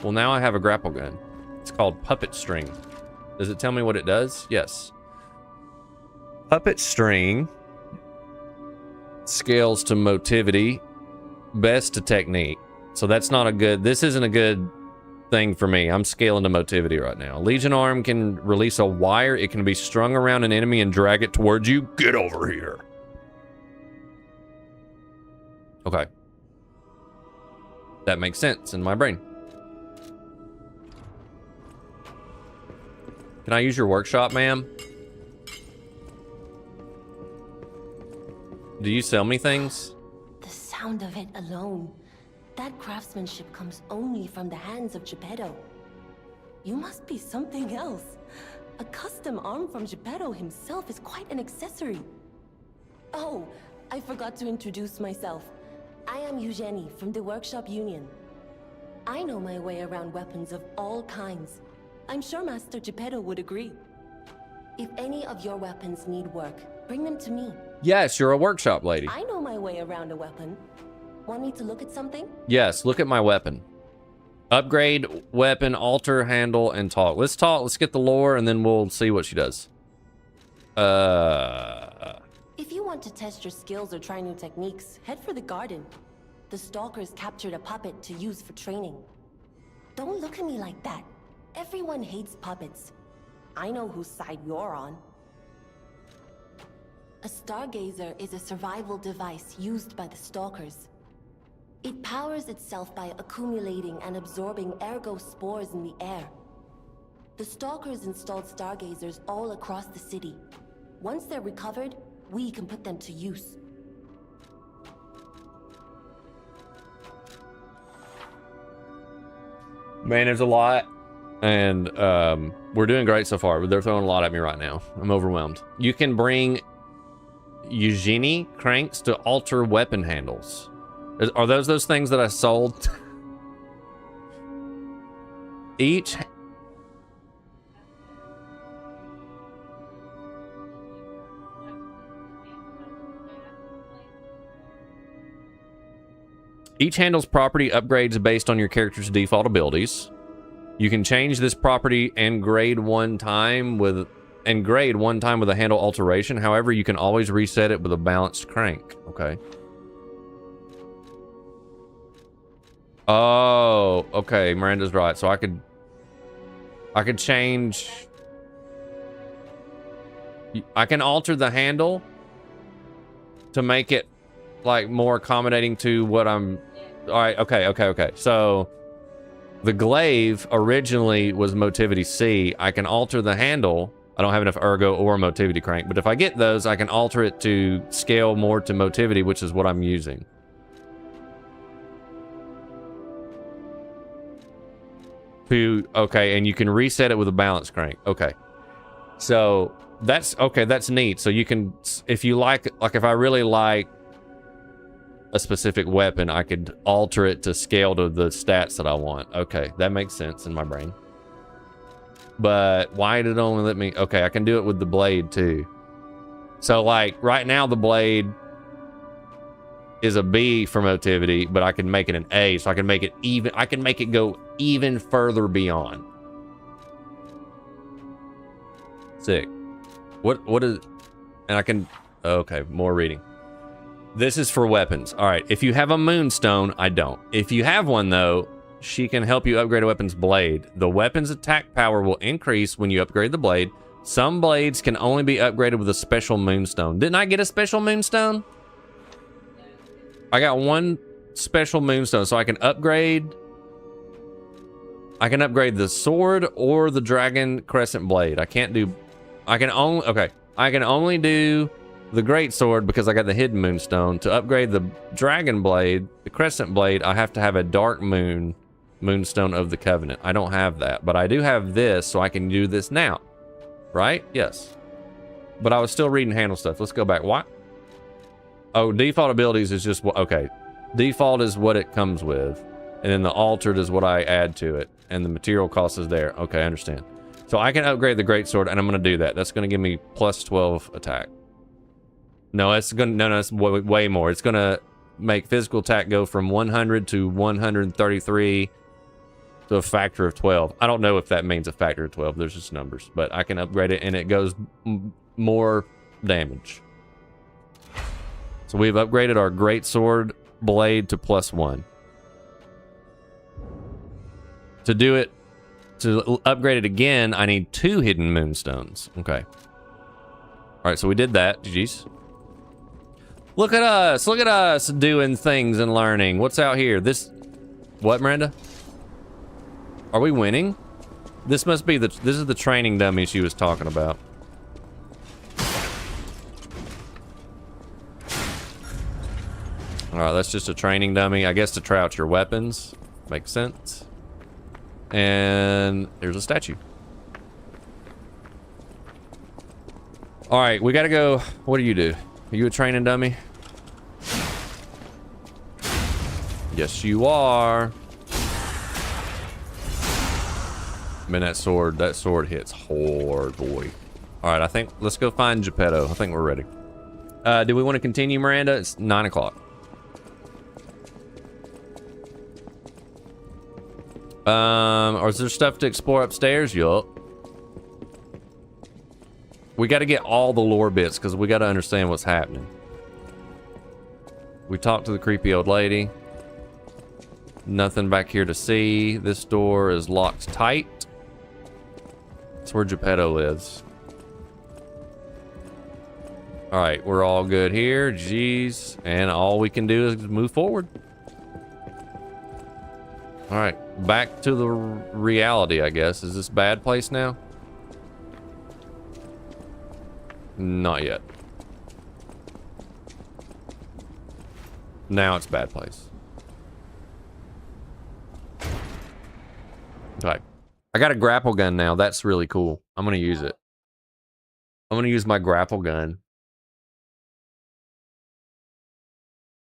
Well, now I have a grapple gun. It's called Puppet String. Does it tell me what it does? Yes. Puppet String scales to motivity, best to technique. So that's not a good, this isn't a good thing for me. I'm scaling to motivity right now. Legion arm can release a wire. It can be strung around an enemy and drag it towards you. Get over here. Okay. That makes sense in my brain. Can I use your workshop, ma'am? Do you sell me things? The sound of it alone. That craftsmanship comes only from the hands of Geppetto. You must be something else. A custom arm from Geppetto himself is quite an accessory. Oh, I forgot to introduce myself. I am Eugenie from the Workshop Union. I know my way around weapons of all kinds. I'm sure Master Geppetto would agree. If any of your weapons need work, bring them to me. Yes, you're a workshop lady. I know my way around a weapon. Want me to look at something? Yes, look at my weapon. Upgrade, weapon, alter, handle, and talk. Let's talk. Let's get the lore, and then we'll see what she does. If you want to test your skills or try new techniques, head for the garden. The stalkers captured a puppet to use for training. Don't look at me like that. Everyone hates puppets. I know whose side you're on. A stargazer is a survival device used by the stalkers. It powers itself by accumulating and absorbing ergo spores in the air. The stalkers installed stargazers all across the city. Once they're recovered, we can put them to use. Man, there's a lot. And we're doing great so far, but they're throwing a lot at me right now. I'm overwhelmed. You can bring Eugenie cranks to alter weapon handles. Are those things that I sold? Each handle's property upgrades based on your character's default abilities. You can change this property and grade one time with a handle alteration. However, you can always reset it with a balanced crank. Okay. Oh, okay. Miranda's right. So I could change. I can alter the handle to make it like more accommodating to what I'm. All right. Okay. So the glaive originally was Motivity C. I can alter the handle. I don't have enough ergo or Motivity crank, but if I get those, I can alter it to scale more to Motivity, which is what I'm using. Okay, and you can reset it with a balance crank. Okay. So that's neat. So you can, if you like if I really like a specific weapon, I could alter it to scale to the stats that I want. Okay, that makes sense in my brain. But why did it only let me? Okay, I can do it with the blade too. So like right now the blade is a B for Motivity, but I can make it an A, so I can make it even. I can make it go even further beyond. Sick. What is? And I can... Okay, more reading. This is for weapons. All right, if you have a moonstone, I don't. If you have one, though, she can help you upgrade a weapon's blade. The weapon's attack power will increase when you upgrade the blade. Some blades can only be upgraded with a special moonstone. Didn't I get a special moonstone? I got one special moonstone, so I can upgrade... I can upgrade the sword or the dragon crescent blade. I can't do... I can only... Okay. I can only do the great sword because I got the hidden moonstone. To upgrade the dragon blade, the crescent blade, I have to have a dark moonstone of the covenant. I don't have that, but I do have this, so I can do this now. Right? Yes. But I was still reading handle stuff. Let's go back. What? Oh, default abilities is just what... Okay. Default is what it comes with. And then the altered is what I add to it. And the material cost is there. Okay, I understand. So I can upgrade the greatsword, and I'm going to do that. That's going to give me plus 12 attack. No, it's going to... No, it's way more. It's going to make physical attack go from 100 to 133 to a factor of 12. I don't know if that means a factor of 12. There's just numbers. But I can upgrade it, and it goes more damage. So we've upgraded our greatsword blade to plus 1. To do it, to upgrade it again, I need 2 hidden moonstones. Okay. All right, so we did that. GG's. Look at us doing things and learning. What's out here? This, what, Miranda? Are we winning? This must be this is the training dummy she was talking about. All right, that's just a training dummy. I guess to try out your weapons. Makes sense. And there's a statue. All right, we gotta go. What do you do? Are you a training dummy? Yes, you are. Man, that sword hits hard, boy. All right, I think let's go find Geppetto. I think we're ready. Do we want to continue, Miranda? It's 9 o'clock. Or is there stuff to explore upstairs? Yup. We got to get all the lore bits because we got to understand what's happening. We talked to the creepy old lady. Nothing back here to see. This door is locked tight. That's where Geppetto lives. All right, we're all good here. Jeez. And all we can do is move forward. All right, back to the reality, I guess. Is this bad place now? Not yet. Now it's bad place. Okay. I got a grapple gun now. That's really cool. I'm going to use it. I'm going to use my grapple gun.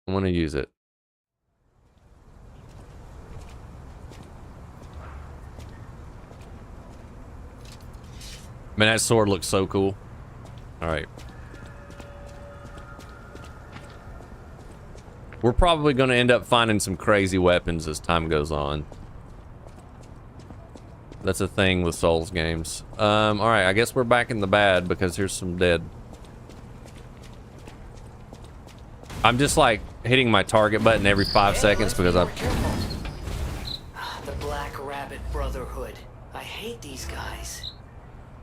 I'm going to use it. Man, that sword looks so cool. All right. We're probably going to end up finding some crazy weapons as time goes on. That's a thing with Souls games. All right, I guess we're back in the bad because here's some dead. I'm just like hitting my target button every 5 seconds because I'm... The Black Rabbit Brotherhood. I hate these guys.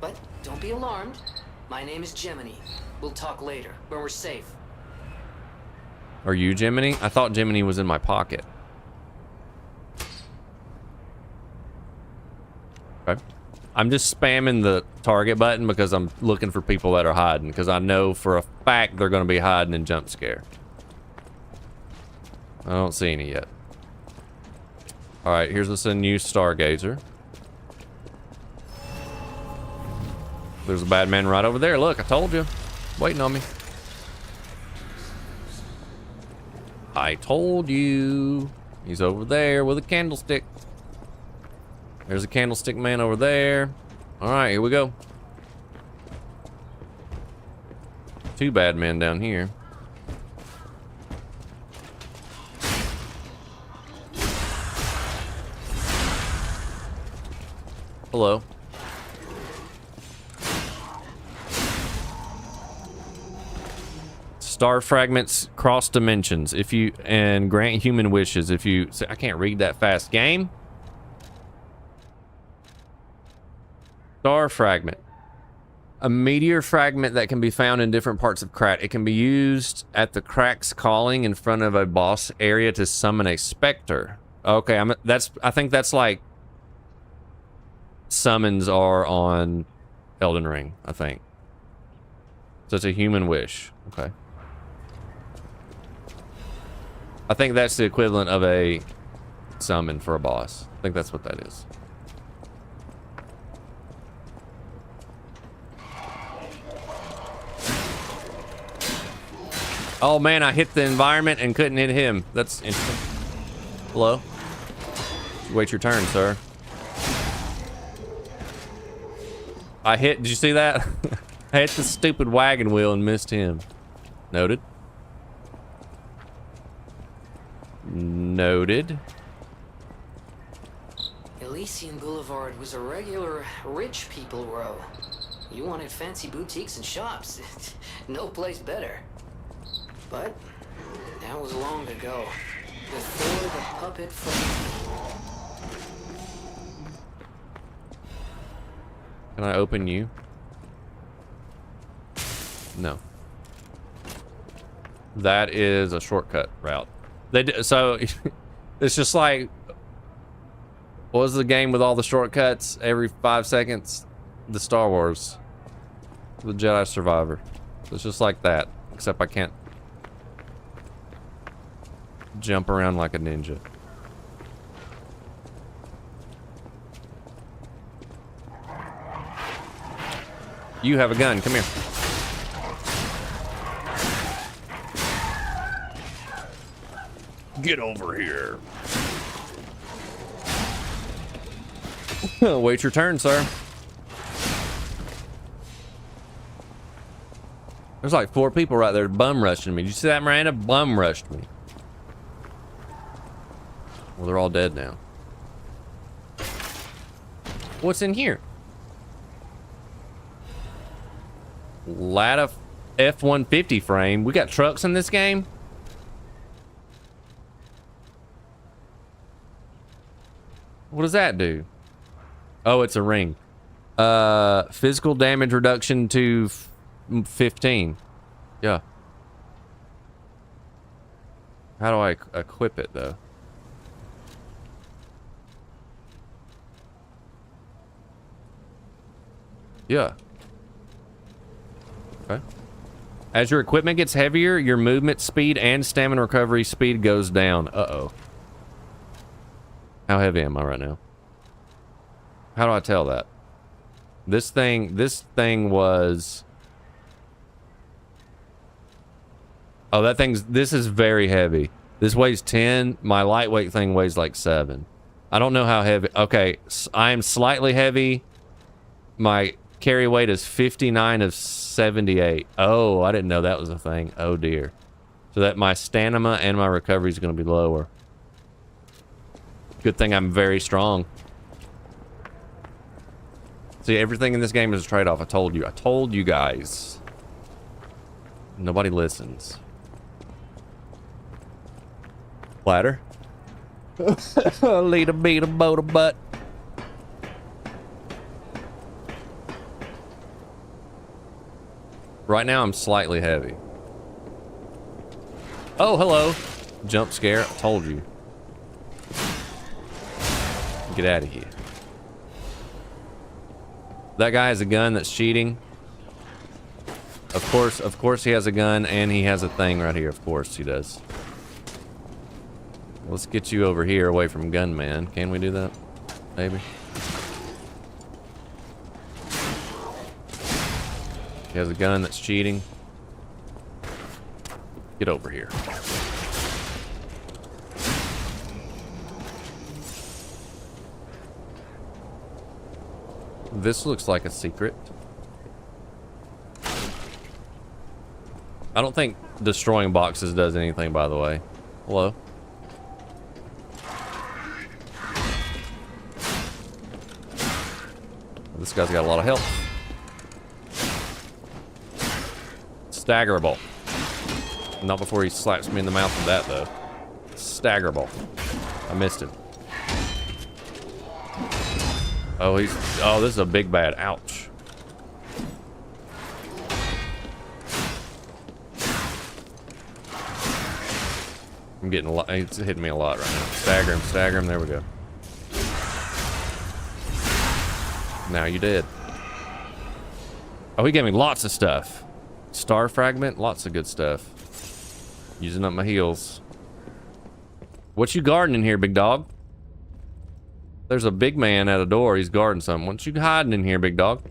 But don't be alarmed. My name is Gemini. We'll talk later, when we're safe. Are you Gemini? I thought Gemini was in my pocket. Okay. I'm just spamming the target button because I'm looking for people that are hiding, because I know for a fact they're going to be hiding in jump scare. I don't see any yet. All right, here's this a new Stargazer. There's a bad man right over there. Look, I told you. Waiting on me. I told you. He's over there with a candlestick. There's a candlestick man over there. All right, here we go. 2 bad men down here. Hello. Star fragments cross dimensions if you and grant human wishes if you. I can't read that fast. Game. Star fragment. A meteor fragment that can be found in different parts of Krat. It can be used at the Crack's Calling in front of a boss area to summon a specter. Okay, I think that's like summons are on Elden Ring, I think. So it's a human wish. Okay. I think that's the equivalent of a summon for a boss. I think that's what that is. Oh man, I hit the environment and couldn't hit him. That's interesting. Hello? Wait your turn, sir. Did you see that? I hit the stupid wagon wheel and missed him. Noted. Noted. Elysian Boulevard was a regular rich people row. You wanted fancy boutiques and shops. No place better. But that was long ago. Before the puppet frenzy. Can I open you? No. That is a shortcut route. So it's just like, what was the game with all the shortcuts every 5 seconds? The Star Wars, the Jedi Survivor. So it's just like that, except I can't jump around like a ninja. You have a gun. Come here. Get over here. Wait your turn, sir. There's like 4 people right there bum rushing me. Did you see that, Miranda? Bum rushed me. Well, they're all dead now. What's in here? Lada F-150 frame. We got trucks in this game? What does that do? Oh, it's a ring. Physical damage reduction to 15. Yeah. How do I equip it, though? Yeah. Okay. As your equipment gets heavier, your movement speed and stamina recovery speed goes down. Uh-oh. How heavy am I right now? How do I tell that? This thing was... Oh, this is very heavy. This weighs 10. My lightweight thing weighs like 7. I don't know how heavy. Okay, I am slightly heavy. My carry weight is 59 of 78. Oh, I didn't know that was a thing. Oh dear. So that my stamina and my recovery is going to be lower. Good thing I'm very strong. See, everything in this game is a trade-off. I told you. I told you guys. Nobody listens. Ladder. Lead a beat a boat a butt. Right now I'm slightly heavy. Oh, hello. Jump scare. I told you. Get out of here. That guy has a gun that's cheating. Of course he has a gun and he has a thing right here. Of course he does. Let's get you over here away from Gunman. Can we do that? Maybe. He has a gun that's cheating. Get over here. This looks like a secret. I don't think destroying boxes does anything, by the way. Hello? This guy's got a lot of health. Staggerable. Not before he slaps me in the mouth with that, though. Staggerable. I missed him. Oh, this is a big bad. Ouch. I'm getting a lot. It's hitting me a lot right now. Stagger him. There we go. Now you did. Oh, he gave me lots of stuff. Star fragment, lots of good stuff. Using up my heals. What you guarding in here, big dog? There's a big man at a door. He's guarding something. What you hiding in here, big dog?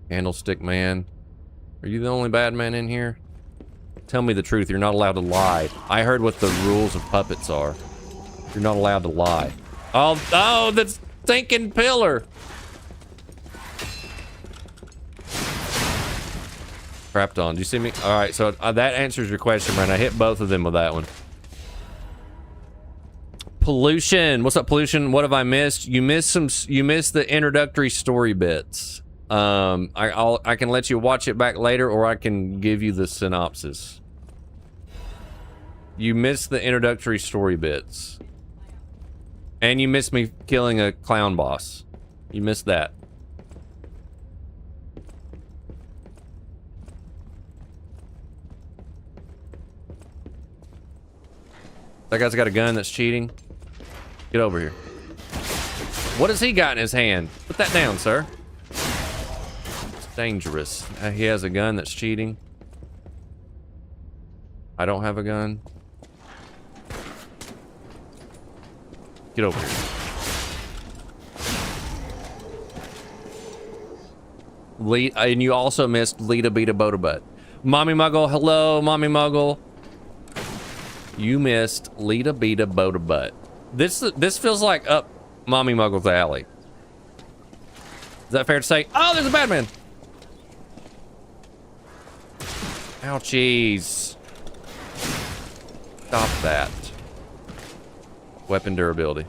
Candlestick man. Are you the only bad man in here? Tell me the truth. You're not allowed to lie. I heard what the rules of puppets are. You're not allowed to lie. Oh, the stinking pillar. Crapped on. Do you see me? All right, so that answers your question, man. I hit both of them with that one. Pollution. What's up, Pollution? What have I missed? You missed the introductory story bits. I can let you watch it back later, or I can give you the synopsis. You missed the introductory story bits. And you missed me killing a clown boss. You missed that. That guy's got a gun that's cheating. Get over here. What has he got in his hand? Put that down, sir. It's dangerous. He has a gun that's cheating. I don't have a gun. Get over here. And you also missed Lita Beta Boda Butt. Mommy Muggle, hello, Mommy Muggle. You missed Lita Beta Boda Butt. This feels like up Mommy Muggle's alley. Is that fair to say? Oh, there's a bad man. Ouchies. Stop that. Weapon durability.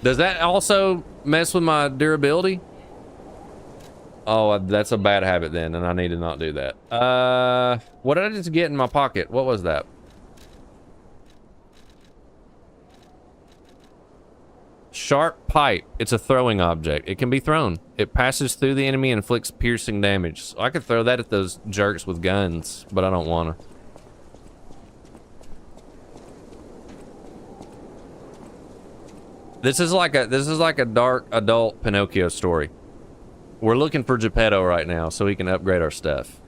Does that also mess with my durability? Oh, that's a bad habit then, and I need to not do that. What did I just get in my pocket? What was that? Sharp pipe. It's a throwing object. It can be thrown. It passes through the enemy and inflicts piercing damage. So I could throw that at those jerks with guns, but I don't want to. This is like a dark adult Pinocchio story. We're looking for Geppetto right now so we can upgrade our stuff.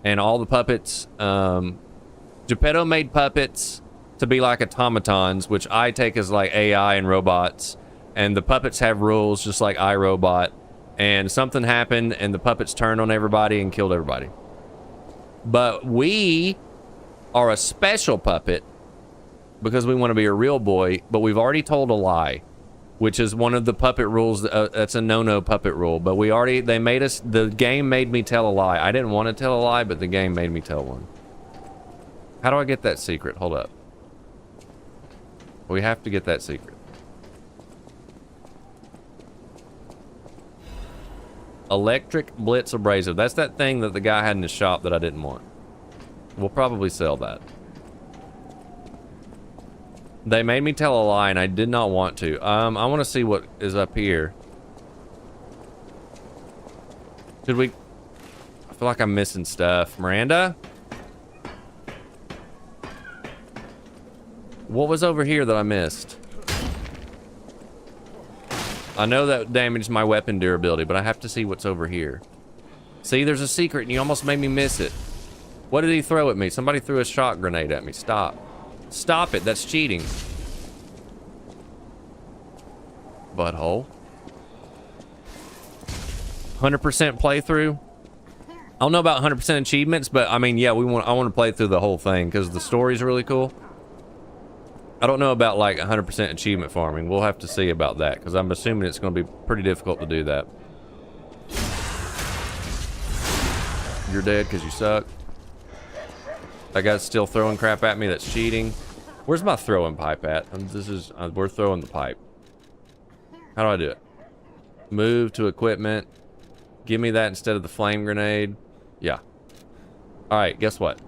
And all the puppets, Geppetto made puppets to be like automatons, which I take as like AI and robots. And the puppets have rules just like iRobot. And something happened and the puppets turned on everybody and killed everybody. But we are a special puppet because we want to be a real boy, but we've already told a lie. Which is one of the puppet rules. That's a no-no puppet rule. But the game made me tell a lie. I didn't want to tell a lie, but the game made me tell one. How do I get that secret? Hold up. We have to get that secret. Electric Blitz Abrasive. That's that thing that the guy had in his shop that I didn't want. We'll probably sell that. They made me tell a lie, and I did not want to. I want to see what is up here. Should we... I feel like I'm missing stuff. Miranda? What was over here that I missed? I know that damaged my weapon durability, but I have to see what's over here. See, there's a secret, and you almost made me miss it. What did he throw at me? Somebody threw a shot grenade at me. Stop. Stop it. That's cheating. Butthole. 100% playthrough. I don't know about 100% achievements, but I mean, yeah, I want to play through the whole thing because the story's really cool. I don't know about like 100% achievement farming. We'll have to see about that because I'm assuming it's going to be pretty difficult to do that. You're dead because you suck. That guy's still throwing crap at me. That's cheating. Where's my throwing pipe at? We're throwing the pipe. How do I do it? Move to equipment. Give me that instead of the flame grenade. Yeah. All right, guess what?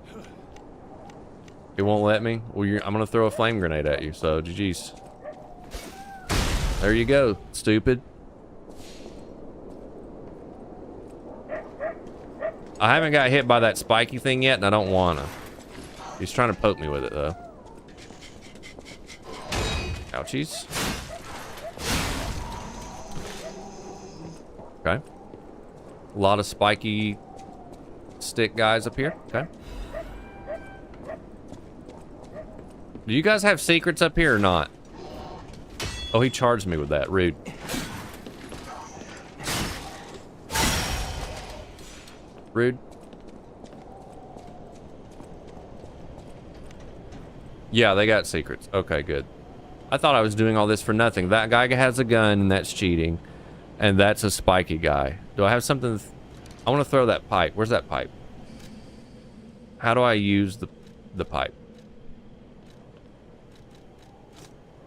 It won't let me. Well, I'm gonna throw a flame grenade at you. So GG's. There you go, stupid. I haven't got hit by that spiky thing yet, and I don't wanna. He's trying to poke me with it though. Ouchies. Okay. A lot of spiky stick guys up here. Okay. Do you guys have secrets up here or not? Oh, he charged me with that. Rude. Rude. Yeah, they got secrets. Okay, good. I thought I was doing all this for nothing. That guy has a gun, and that's cheating. And that's a spiky guy. Do I have something? I want to throw that pipe. Where's that pipe? How do I use the pipe?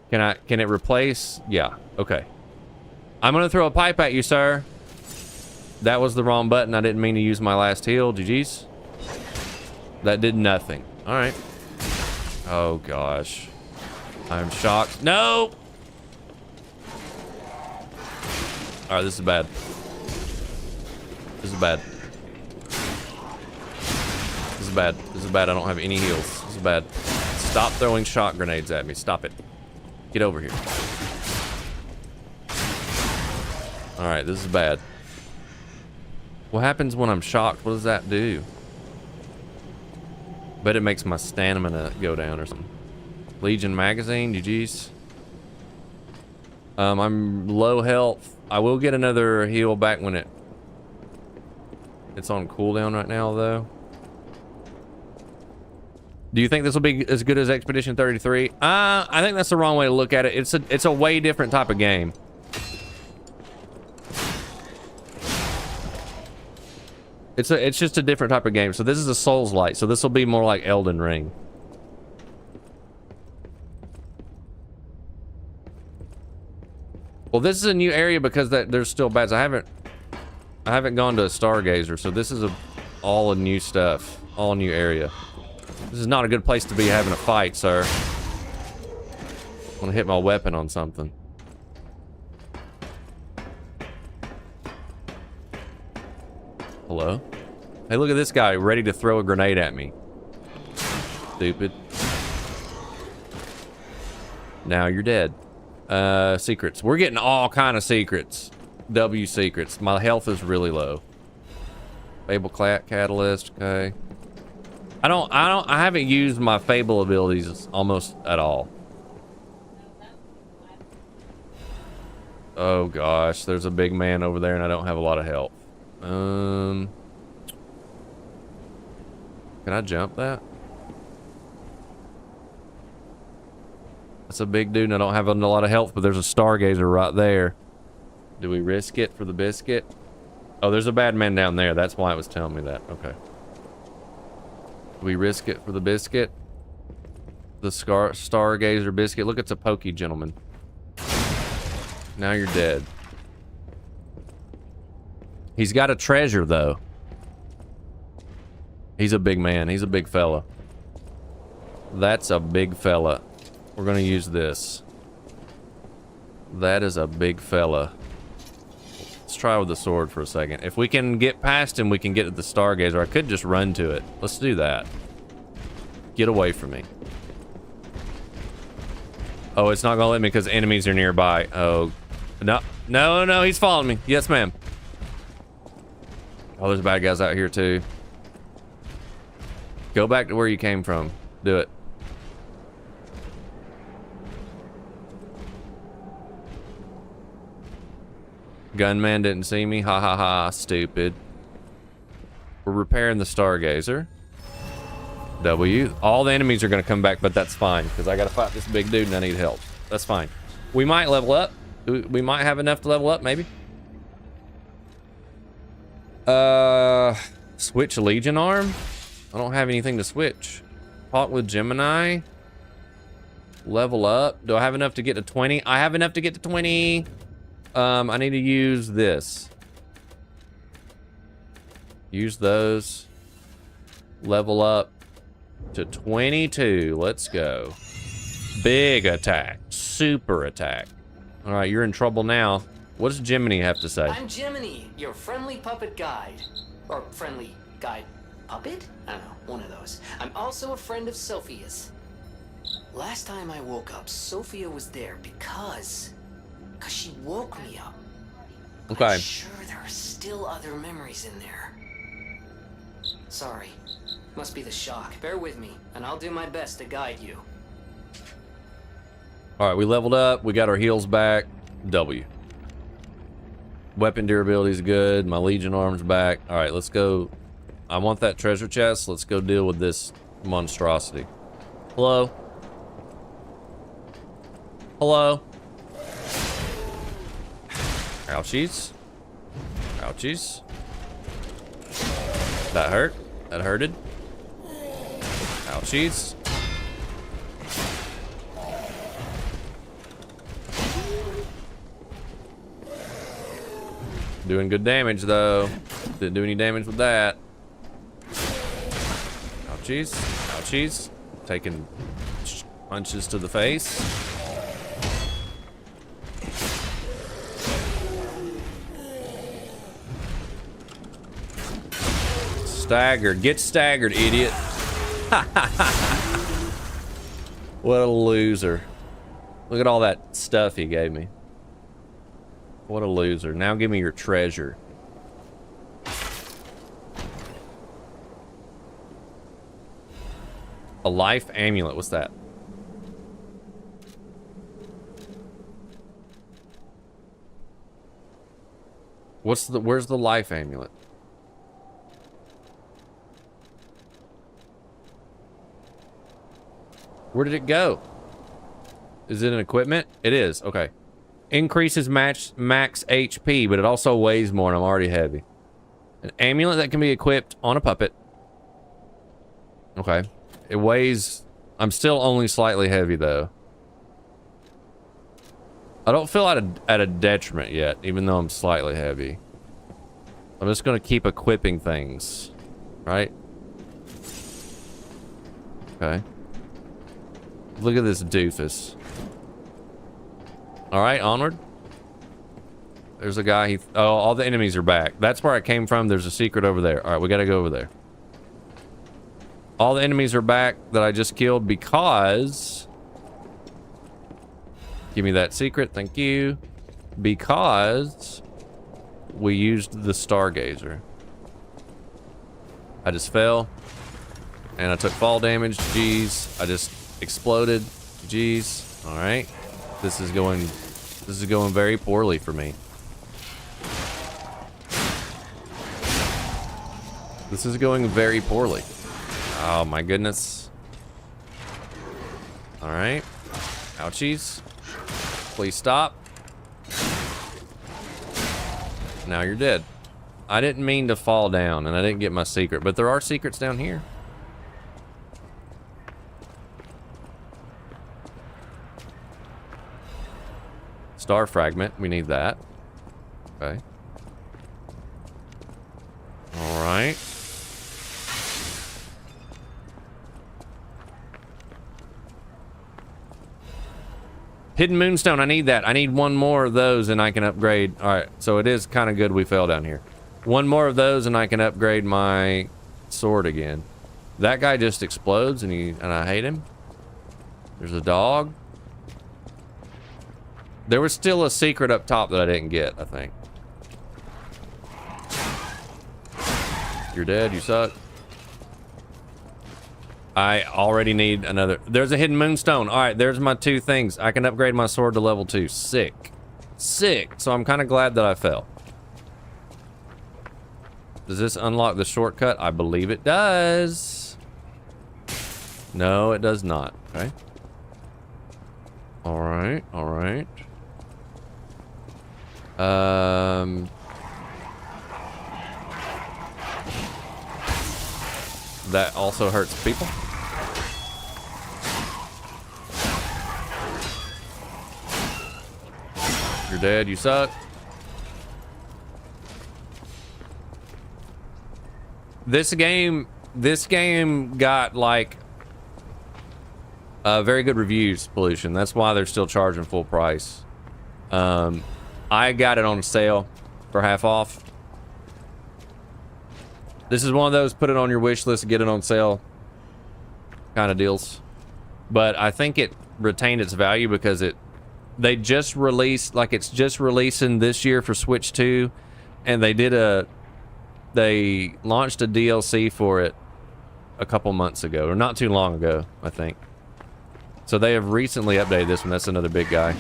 Can it replace? Yeah, okay. I'm gonna throw a pipe at you, sir. That was the wrong button. I didn't mean to use my last heal. GG's. That did nothing. All right. Oh gosh. I'm shocked. No! All right, this is bad. This is bad. This is bad. This is bad. I don't have any heals. This is bad. Stop throwing shock grenades at me. Stop it. Get over here. All right, this is bad. What happens when I'm shocked? What does that do? Bet it makes my stamina go down or something. Legion magazine, GG's. I'm low health. I will get another heal back when it's on cooldown right now, though. Do you think this will be as good as Expedition 33? I think that's the wrong way to look at it. It's a way different type of game. It's just a different type of game. So this is a Souls-like. So this will be more like Elden Ring. Well, this is a new area because there's still bats. I haven't gone to a Stargazer, so this is all new stuff, all new area. This is not a good place to be having a fight, sir. I'm gonna hit my weapon on something. Hello? Hey, look at this guy ready to throw a grenade at me. Stupid. Now you're dead. Secrets. We're getting all kind of secrets. W secrets. My health is really low. Fable Catalyst, okay. I haven't used my Fable abilities almost at all. Oh gosh, there's a big man over there and I don't have a lot of health. Can I jump that? That's a big dude and I don't have a lot of health, but there's a Stargazer right there. Do we risk it for the biscuit? Oh, there's a bad man down there. That's why it was telling me that. Okay. Do we risk it for the biscuit? The Stargazer biscuit. Look, it's a pokey gentleman. Now you're dead. He's got a treasure, though. He's a big man. He's a big fella. That's a big fella. We're gonna use this. That is a big fella. Let's try with the sword for a second. If we can get past him, we can get to the Stargazer. I could just run to it. Let's do that. Get away from me. Oh, it's not gonna let me because enemies are nearby. Oh, no. No, no, he's following me. Yes, ma'am. Oh, there's bad guys out here, too. Go back to where you came from. Do it. Gunman didn't see me. Ha ha ha. Stupid. We're repairing the Stargazer. W. All the enemies are going to come back, but that's fine because I got to fight this big dude and I need help. That's fine. We might level up. We might have enough to level up, maybe. Switch Legion arm. I don't have anything to switch. Talk with Gemini. level up. Do I have enough to get to 20? I have enough to get to 20. I need to use this. Use those. Level up to 22. Let's go. Big attack. Super attack. All right, you're in trouble now. What does Jiminy have to say? I'm Jiminy, your friendly puppet guide. Or friendly guide puppet? I don't know, one of those. I'm also a friend of Sophia's. Last time I woke up, Sophia was there because she woke me up. Okay. I'm sure there are still other memories in there. Sorry. Must be the shock. Bear with me, and I'll do my best to guide you. All right, we leveled up. We got our heals back. W. Weapon durability is good. My Legion arm's back. All right, let's go. I want that treasure chest. Let's go deal with this monstrosity. Hello? Hello? Ouchies. Ouchies. That hurt. That hurted. Ouchies. Doing good damage though. Didn't do any damage with that. Ouchies. Ouchies. Taking punches to the face. Staggered. Get staggered, idiot. What a loser. Look at all that stuff he gave me. What a loser. Now give me your treasure. A life amulet. What's that? Where's the life amulet? Where did it go? Is it an equipment? It is. Okay. Increases max HP, but it also weighs more, and I'm already heavy. An amulet that can be equipped on a puppet. Okay. It weighs... I'm still only slightly heavy, though. I don't feel at a detriment yet, even though I'm slightly heavy. I'm just going to keep equipping things. Right? Okay. Look at this doofus. Alright, onward. There's a guy. Oh, all the enemies are back. That's where I came from. There's a secret over there. Alright, we gotta go over there. All the enemies are back that I just killed because... Give me that secret. Thank you. Because... we used the Stargazer. I just fell. And I took fall damage. Jeez. I just exploded. Jeez. Alright. This is going very poorly for me. This is going very poorly. Oh my goodness. Alright. Ouchies. Please stop. Now you're dead. I didn't mean to fall down and I didn't get my secret, but there are secrets down here. Star fragment, we need that. Okay. All right. Hidden moonstone, I need that. I need one more of those and I can upgrade. All right, so it is kind of good we fell down here. One more of those and I can upgrade my sword again. That guy just explodes and I hate him. There's a dog. There was still a secret up top that I didn't get, I think. You're dead, you suck. I already need another. There's a hidden moonstone. All right, there's my two things. I can upgrade my sword to level 2. Sick. Sick. So I'm kind of glad that I fell. Does this unlock the shortcut? I believe it does. No, it does not. Okay. All right, all right. That also hurts people. You're dead. You suck. This game got like very good reviews, Pollution. That's why they're still charging full price. I got it on sale for half off. This is one of those put it on your wish list, get it on sale kind of deals. But I think it retained its value because they just released, like it's just releasing this year for Switch 2, and they launched a DLC for it a couple months ago, or not too long ago, I think. So they have recently updated this one. That's another big guy.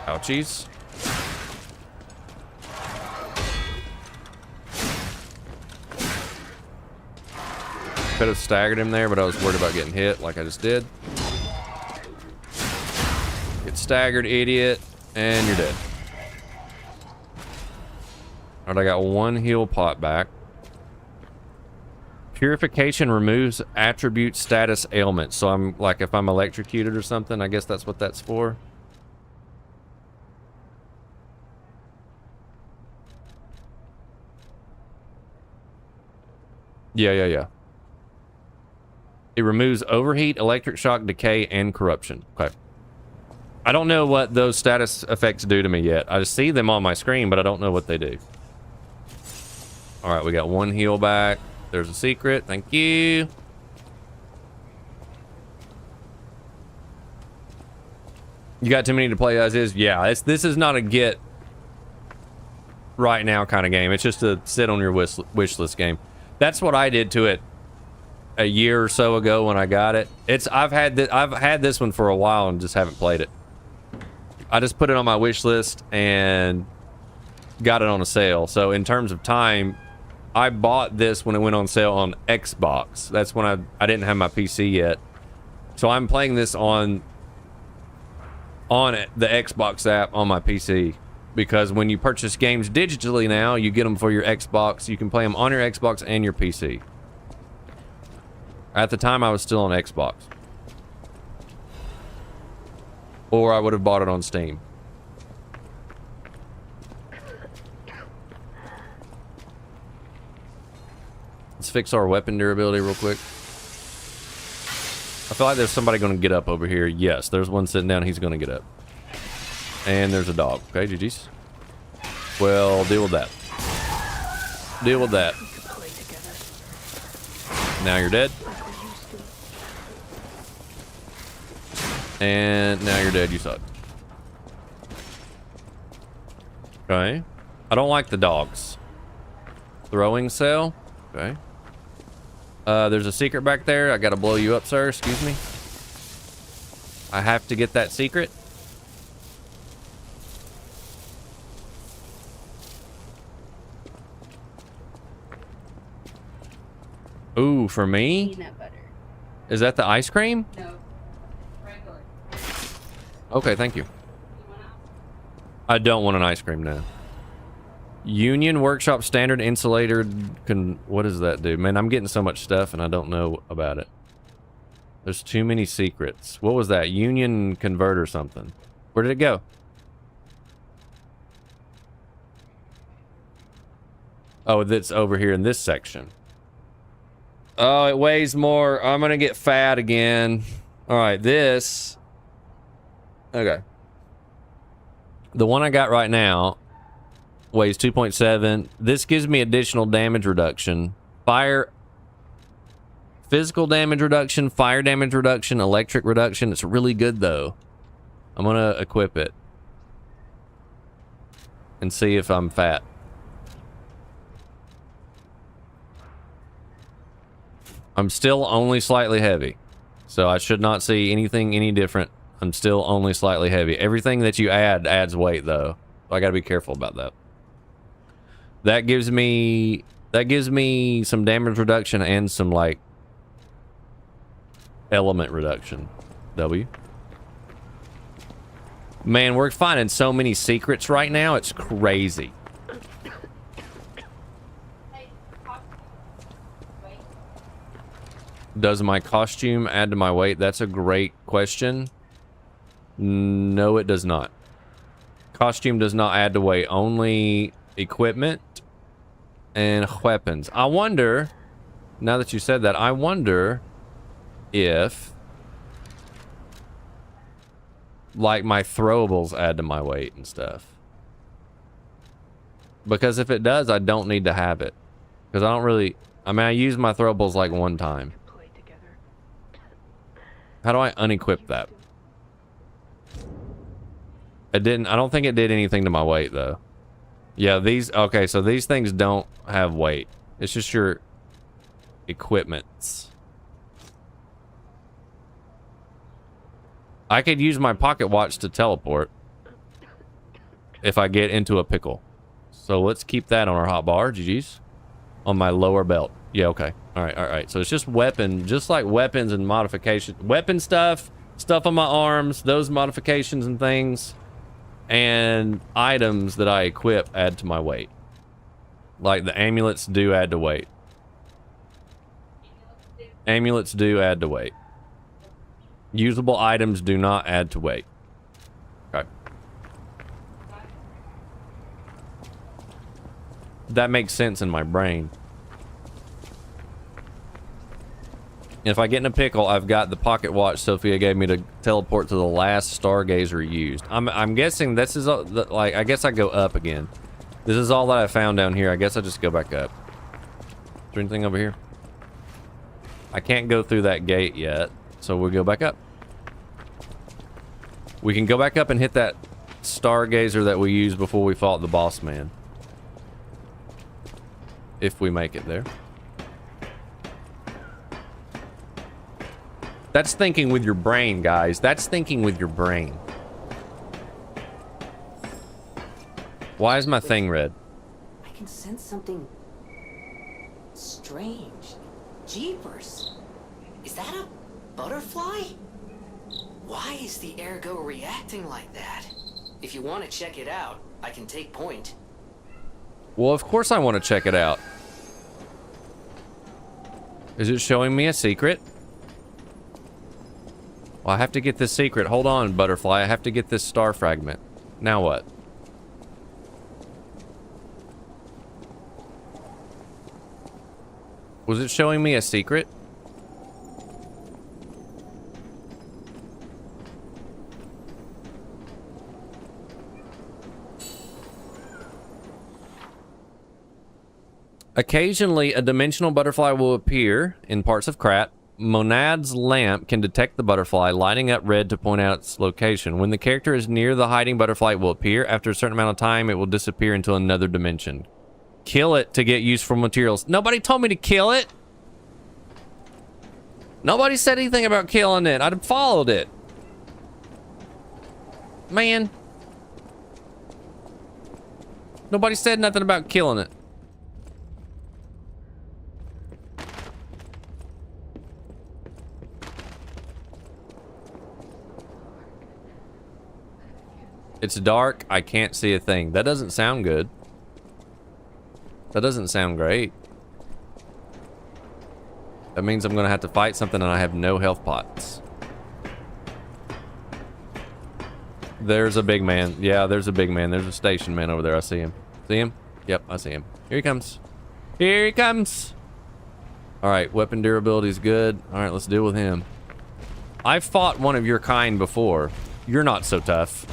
Ouchies. Could have staggered him there, but I was worried about getting hit like I just did. Get staggered, idiot, and you're dead. Alright, I got one heal pot back. Purification removes attribute status ailment. So I'm like, if I'm electrocuted or something, I guess that's what that's for. Yeah. It removes overheat, electric shock, decay, and corruption. Okay. I don't know what those status effects do to me yet. I just see them on my screen, but I don't know what they do. Alright, we got one heal back. There's a secret. Thank you. You got too many to play as is? Yeah, this is not a get right now kind of game. It's just a sit on your wish list game. That's what I did to it a year or so ago when I got it. I've had this one for a while and just haven't played it. I just put it on my wish list and got it on a sale. So in terms of time, I bought this when it went on sale on Xbox. That's when I didn't have my PC yet. So I'm playing this on the Xbox app on my PC. Because when you purchase games digitally now, you get them for your Xbox. You can play them on your Xbox and your PC. At the time, I was still on Xbox. Or I would have bought it on Steam. Let's fix our weapon durability real quick. I feel like there's somebody going to get up over here. Yes, there's one sitting down. He's going to get up. And there's a dog. Okay, GG's. Well, deal with that. Deal with that. Now you're dead. And now you're dead. You suck. Okay. I don't like the dogs. Throwing cell. Okay. There's a secret back there. I gotta blow you up, sir. Excuse me. I have to get that secret. Ooh, for me? Peanut butter. Is that the ice cream? No. Regular. Okay, thank you. You want out? I don't want an ice cream now. Union Workshop Standard Insulator. What does that do? Man, I'm getting so much stuff and I don't know about it. There's too many secrets. What was that? Union Converter something. Where did it go? Oh, that's over here in this section. Oh, it weighs more. I'm gonna get fat again. All right, this. Okay. The one I got right now weighs 2.7. This gives me additional damage reduction. Physical damage reduction, fire damage reduction, electric reduction. It's really good though. I'm gonna equip it and see if I'm fat. I'm still only slightly heavy, so I should not see anything any different. I'm still only slightly heavy. Everything that you add adds weight though. So I gotta be careful about that. That gives me some damage reduction and some like element reduction. W. Man, we're finding so many secrets right now. It's crazy. Does my costume add to my weight? That's a great question. No, it does not. Costume does not add to weight. Only equipment and weapons. I wonder, now that you said that, I wonder if, like, my throwables add to my weight and stuff. Because if it does, I don't need to have it. Because I don't really... I mean, I use my throwables like one time. How do I unequip that? It didn't... I don't think it did anything to my weight, though. Yeah, these... Okay, so these things don't have weight. It's just your equipments. I could use my pocket watch to teleport if I get into a pickle. So let's keep that on our hotbar. GG's. On my lower belt. Yeah, okay. Alright, alright. So it's just weapon, just like weapons and modification. Weapon stuff, stuff on my arms, those modifications and things, and items that I equip add to my weight. Like the amulets do add to weight. Amulets do add to weight. Usable items do not add to weight. Okay. That makes sense in my brain. If I get in a pickle, I've got the pocket watch Sophia gave me to teleport to the last stargazer used. I'm guessing this is like, I guess I go up again. This is all that I found down here. I guess I just go back up. Is there anything over here? I can't go through that gate yet, so we'll go back up. We can go back up and hit that stargazer that we used before we fought the boss man. If we make it there. That's thinking with your brain, guys. That's thinking with your brain. Why is my thing red? I can sense something strange. Jeepers. Is that a butterfly? Why is the Ergo reacting like that? If you want to check it out, I can take point. Well, of course I want to check it out. Is it showing me a secret? Well, I have to get this secret. Hold on, butterfly. I have to get this star fragment. Now what? Was it showing me a secret? Occasionally, a dimensional butterfly will appear in parts of Krat. Monad's lamp can detect the butterfly, lighting up red to point out its location. When the character is near the hiding butterfly, it will appear. After a certain amount of time, it will disappear into another dimension. Kill it to get useful materials. Nobody told me to kill it. Nobody said anything about killing it. I'd have followed it. Man. Nobody said nothing about killing it. It's dark. I can't see a thing. That doesn't sound good. That doesn't sound great. That means I'm going to have to fight something and I have no health pots. There's a big man. Yeah, there's a big man. There's a station man over there. I see him. See him? Yep, I see him. Here he comes. Here he comes. All right, weapon durability is good. All right, let's deal with him. I've fought one of your kind before. You're not so tough.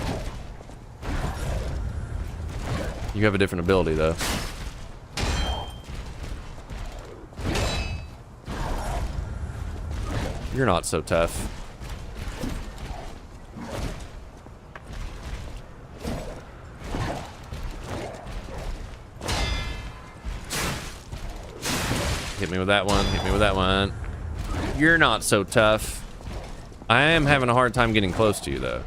You have a different ability, though. You're not so tough. Hit me with that one. Hit me with that one. You're not so tough. I am having a hard time getting close to you, though.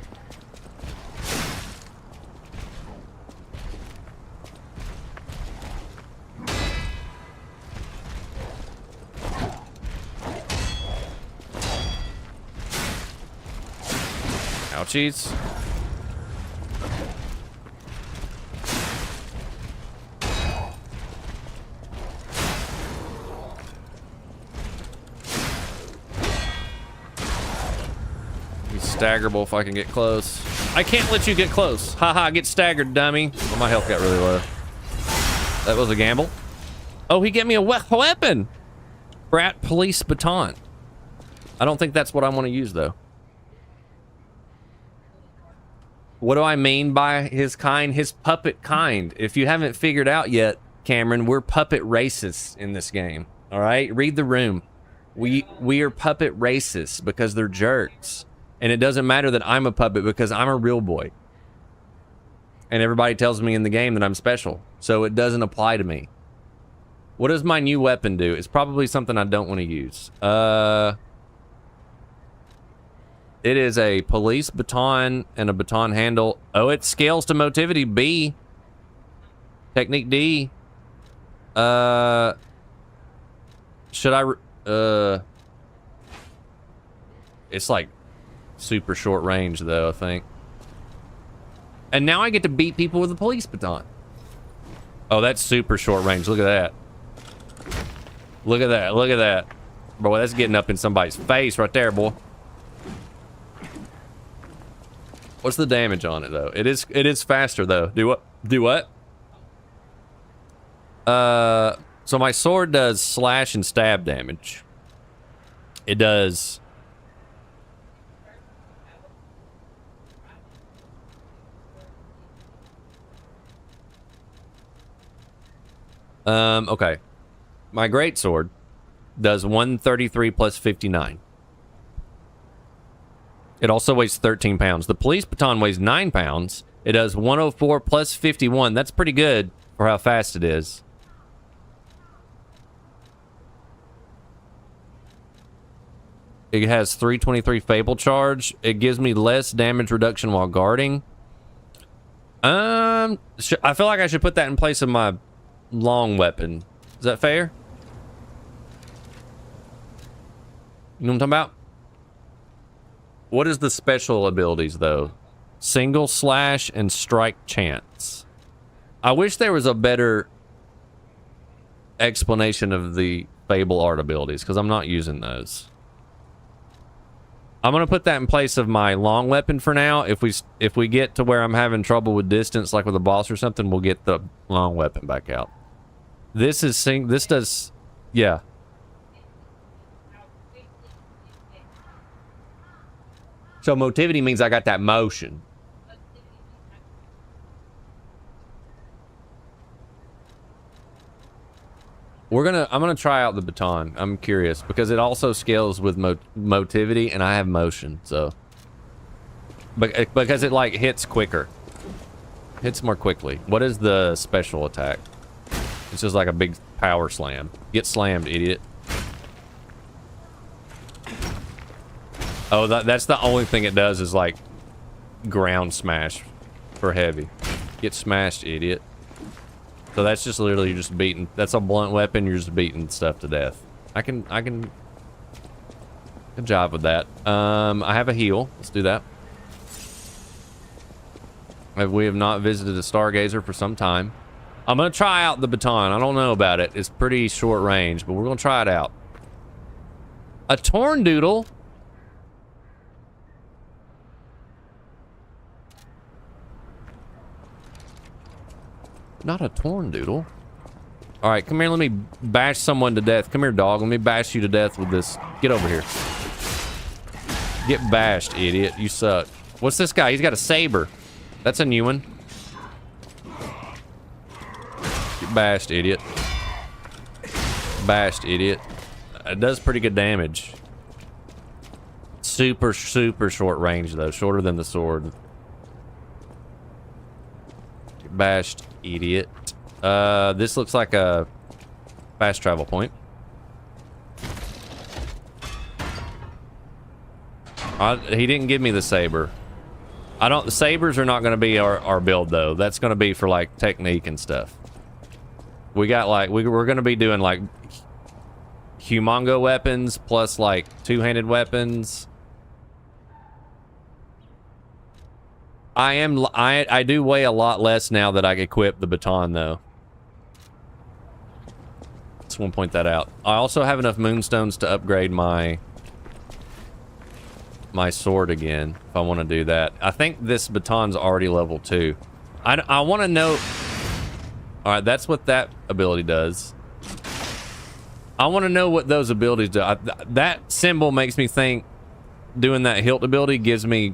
Ouchies. staggerable if I can get close. I can't let you get close. Haha, get staggered, dummy. Well, my health got really low. That was a gamble. Oh, he gave me a weapon. Brat police baton. I don't think that's what I want to use, though. What do I mean by his kind? His puppet kind. If you haven't figured out yet, Cameron, we're puppet racists in this game. All right? Read the room. We are puppet racists because they're jerks. And it doesn't matter that I'm a puppet because I'm a real boy. And everybody tells me in the game that I'm special. So it doesn't apply to me. What does my new weapon do? It's probably something I don't want to use. It is a police baton and a baton handle. Oh, it scales to motivity B. Technique D. Should I... It's like super short range, though, I think. And now I get to beat people with a police baton. Oh, that's super short range. Look at that. Look at that. Look at that. Boy, that's getting up in somebody's face right there, boy. What's the damage on it, though? It is faster, though. Do what? Do what? So my sword does slash and stab damage. It does... Okay. My greatsword does 133 plus 59. It also weighs 13 pounds. The police baton weighs 9 pounds. It does 104 plus 51. That's pretty good for how fast it is. It has 323 Fable charge. It gives me less damage reduction while guarding. I feel like I should put that in place of my long weapon. Is that fair? You know what I'm talking about? What is the special abilities, though? Single slash and strike chance. I wish there was a better explanation of the Fable art abilities, because I'm not using those. I'm going to put that in place of my long weapon for now. If we get to where I'm having trouble with distance, like with a boss or something, we'll get the long weapon back out. This does... Yeah. So motivity means I got that motion. I'm gonna try out the baton. I'm curious because it also scales with motivity, and I have motion, so because it like hits quicker, hits more quickly. What is the special attack? It's just like a big power slam. Get slammed, idiot. Oh, that's the only thing it does is like ground smash for heavy. Get smashed, idiot. So that's just literally just beating. That's a blunt weapon. You're just beating stuff to death. I can good job with that. I have a heal. Let's do that. We have not visited a Stargazer for some time. I'm gonna try out the baton. I don't know about it. It's pretty short range, but we're gonna try it out. A torn doodle. Not a torn doodle. All right, come here. Let me bash someone to death. Come here, dog. Let me bash you to death with this. Get over here. Get bashed, idiot. You suck. What's this guy? He's got a saber. That's a new one. Get bashed, idiot. Bashed, idiot. It does pretty good damage. Super, super short range, though. Shorter than the sword. Get bashed, idiot. This looks like a fast travel point. He didn't give me the saber. The sabers are not going to be our build, though. That's going to be for like technique and stuff. We got like we're going to be doing like humongo weapons plus like two-handed weapons. I do weigh a lot less now that I equip the baton, though. Just want to point that out. I also have enough moonstones to upgrade my my sword again if I want to do that. I think this baton's already level 2. I want to know. All right, that's what that ability does. I want to know what those abilities do. That symbol makes me think doing that hilt ability gives me,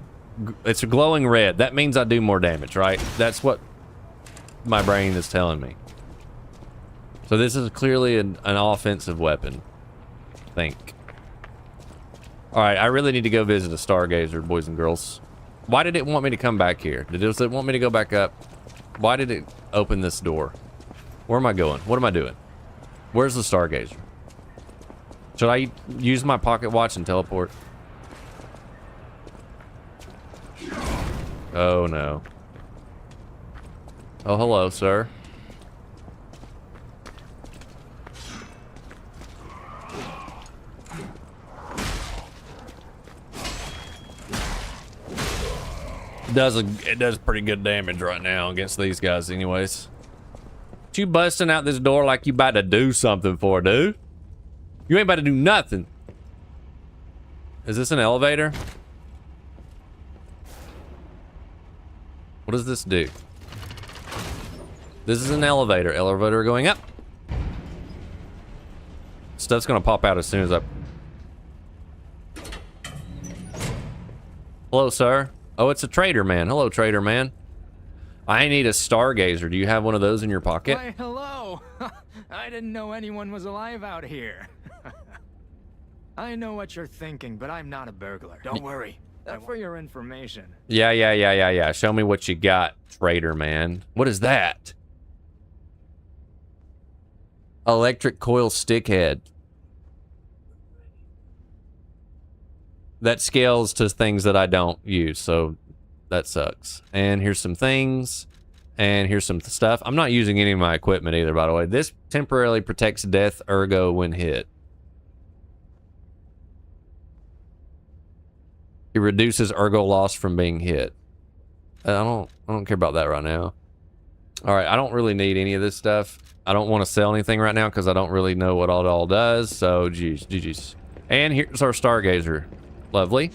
it's a glowing red. That means I do more damage, right? That's what my brain is telling me. So this is clearly an offensive weapon, I think. All right, I really need to go visit a Stargazer, boys and girls. Why did it want me to come back here? Did it want me to go back up? Why did it open this door? Where am I going? What am I doing? Where's the Stargazer? Should I use my pocket watch and teleport? Oh no. Oh, hello, sir. It does pretty good damage right now against these guys anyways. You busting out this door like you about to do something for, dude. You ain't about to do nothing. Is this an elevator? What does this do? This is an elevator. Elevator going up. Stuff's gonna pop out as soon as I... Hello, sir. Oh, it's a trader man. Hello, trader man. I need a Stargazer. Do you have one of those in your pocket? Why, hello. I didn't know anyone was alive out here. I know what you're thinking, but I'm not a burglar. Don't worry. That's for your information. Yeah. Show me what you got, trader man. What is that? Electric coil stick head. That scales to things that I don't use, so that sucks. And here's some things. And here's some stuff. I'm not using any of my equipment either, by the way. This temporarily protects death ergo when hit. It reduces ergo loss from being hit. I don't care about that right now. All right, I don't really need any of this stuff. I don't want to sell anything right now because I don't really know what it all does. So, GG's. And here's our Stargazer. Lovely.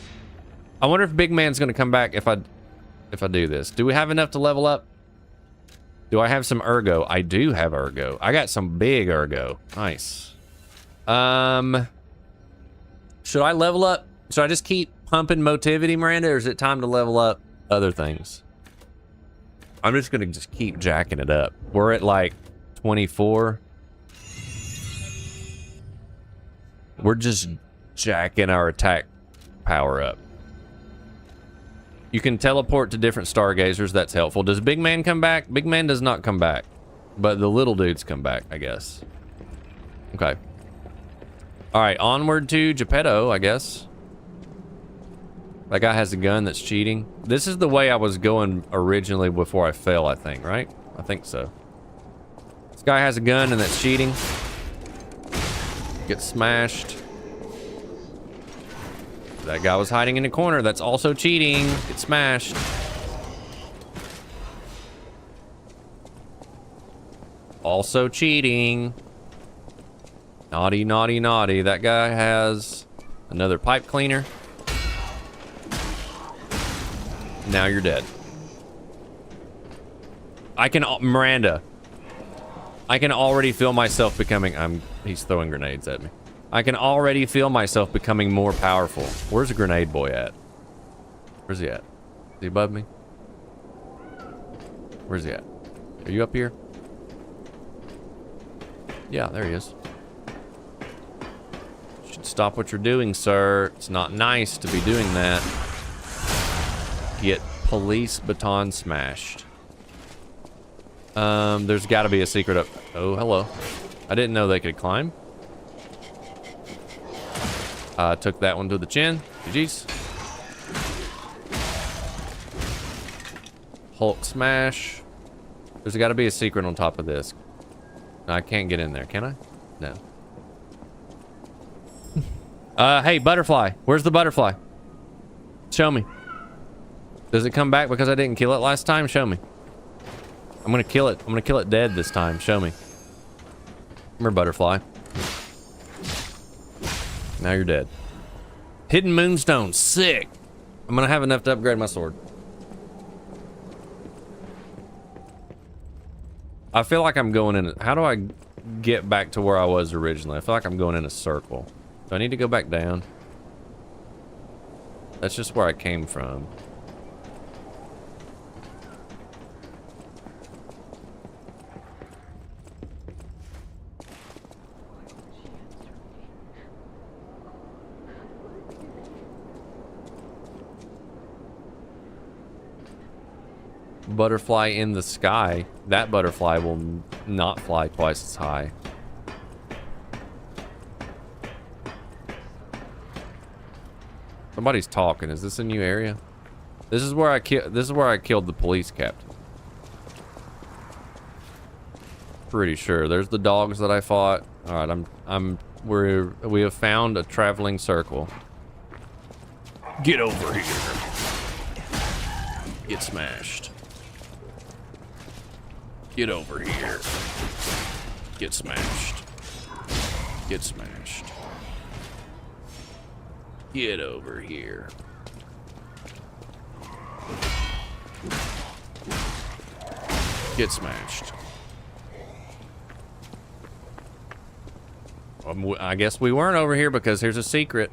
I wonder if Big Man's going to come back if I do this. Do we have enough to level up? Do I have some ergo? I do have ergo. I got some big ergo. Nice. Should I level up? Should I just keep pumping motivity, Miranda, or is it time to level up other things? I'm just gonna just keep jacking it up. We're at like 24. We're just jacking our attack power up. You can teleport to different Stargazers. That's helpful. Does Big Man come back? Big Man does not come back, but the little dudes come back, I guess. Okay. All right, onward to Geppetto, I guess. That guy has a gun that's cheating. This is the way I was going originally before I fell, I think, right? I think so. This guy has a gun and that's cheating. Gets smashed. That guy was hiding in the corner. That's also cheating. Get smashed. Also cheating. Naughty, naughty, naughty. That guy has another pipe cleaner. Now you're dead. Miranda. I can already feel myself becoming... He's throwing grenades at me. I can already feel myself becoming more powerful. Where's the grenade boy at? Where's he at? Is he above me? Where's he at? Are you up here? Yeah, there he is. You should stop what you're doing, sir. It's not nice to be doing that. Get police baton smashed. There's got to be a secret up... Oh, hello. I didn't know they could climb. Took that one to the chin. GG's. Hulk smash. There's got to be a secret on top of this. No, I can't get in there, can I? No. Hey, butterfly. Where's the butterfly? Show me. Does it come back because I didn't kill it last time? Show me. I'm gonna kill it. I'm gonna kill it dead this time. Show me. Come here, butterfly. Now you're dead. Hidden Moonstone, sick. I'm gonna have enough to upgrade my sword. I feel like I'm going in. How do I get back to where I was originally? I feel like I'm going in a circle. Do I need to go back down? That's just where I came from. Butterfly in the sky. That butterfly will not fly twice as high. Somebody's talking. Is this a new area? This is where I killed the police captain. Pretty sure. There's the dogs that I fought. All right, we have found a traveling circle. Get over here. Get smashed. Get over here. Get smashed. Get smashed. Get over here. Get smashed. I guess we weren't over here because here's a secret.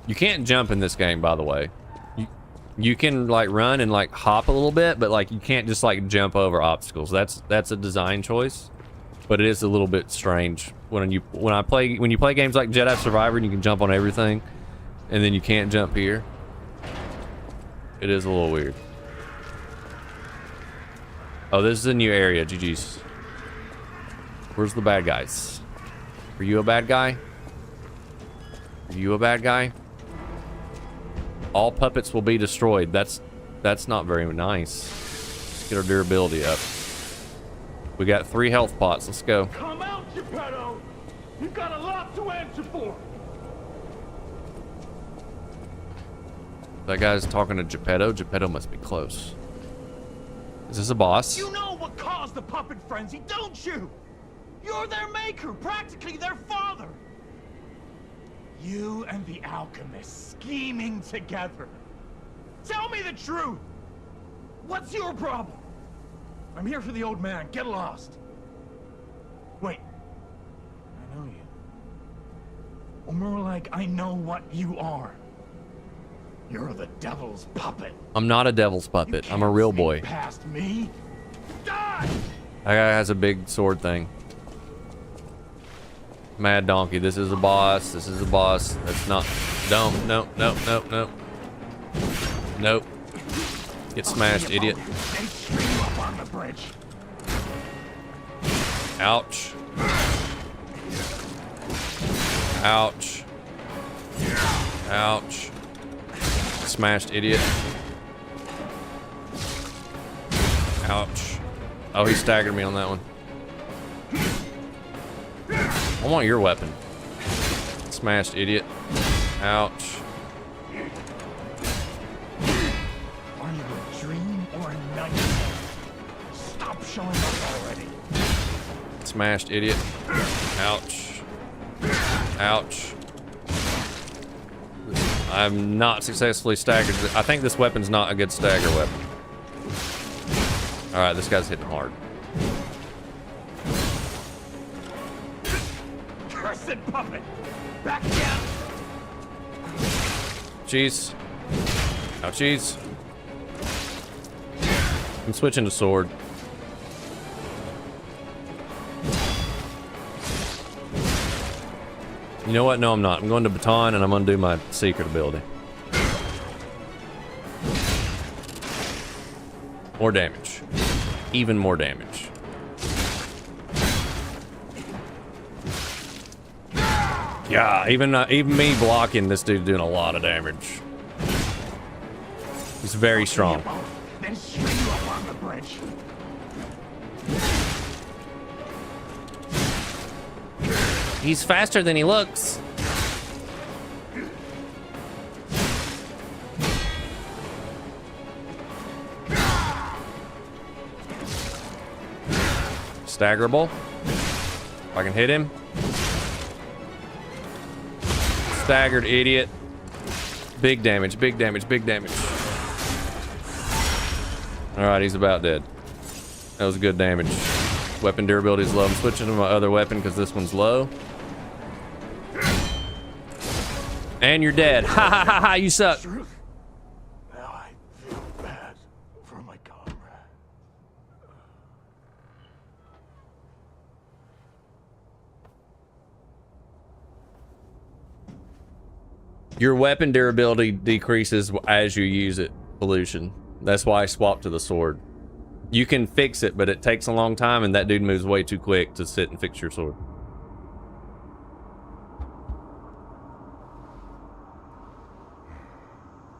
You can't jump in this game, by the way. You can like run and like hop a little bit, but like you can't just like jump over obstacles. That's a design choice, but it is a little bit strange when you play games like Jedi Survivor and you can jump on everything, and then you can't jump here. It is a little weird. Oh, this is a new area. GG's. Where's the bad guys? Are you a bad guy? Are you a bad guy? All puppets will be destroyed. That's not very nice. Let's get our durability up. We got 3 health pots. Let's go. Come out, Geppetto! You've got a lot to answer for! That guy's talking to Geppetto. Geppetto must be close. Is this a boss? You know what caused the puppet frenzy, don't you? You're their maker, practically their father. You and the alchemist scheming together. Tell me the truth. What's your problem? I'm here for the old man. Get lost. Wait. I know you. Or more like, I know what you are. You're the devil's puppet. I'm not a devil's puppet. I'm a real boy. Past me. Die! That guy has a big sword thing. Mad Donkey. This is a boss. This is a boss. That's not. Don't. No. No. No. No. Nope. Get smashed, idiot. They string you up on the bridge. Ouch. Ouch. Ouch. Smashed, idiot. Ouch. Oh, he staggered me on that one. I want your weapon. Smashed, idiot. Ouch. Are you a dream or a nightmare? Stop showing up already. Smashed, idiot. Ouch. Ouch. I'm not successfully staggered. I think this weapon's not a good stagger weapon. Alright, this guy's hitting hard. Cursed puppet! Back down! Jeez. Ouchies. I'm switching to sword. You know what? No, I'm not. I'm going to baton and I'm going to do my secret ability. More damage. Even more damage. Yeah, even me blocking this dude doing a lot of damage. He's very strong. Then string you up on the bridge. He's faster than he looks. Staggerable. If I can hit him. Staggered, idiot. Big damage, big damage, big damage. Alright, he's about dead. That was good damage. Weapon durability is low. I'm switching to my other weapon because this one's low. And you're dead. Ha ha ha ha, you suck. Now I feel bad for my comrade. Your weapon durability decreases as you use it, Pollution. That's why I swapped to the sword. You can fix it, but it takes a long time, and that dude moves way too quick to sit and fix your sword.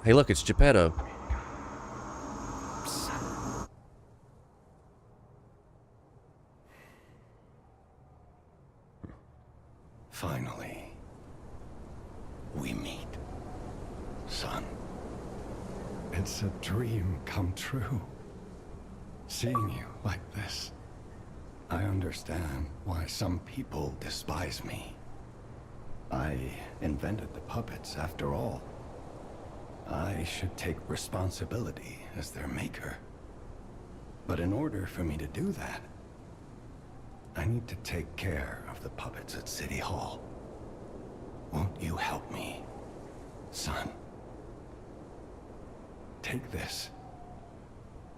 Hey, look, it's Geppetto. Finally, we meet, son. It's a dream come true. Seeing you like this. I understand why some people despise me. I invented the puppets, after all. I should take responsibility as their maker. But in order for me to do that, I need to take care of the puppets at City Hall. Won't you help me, son? Take this.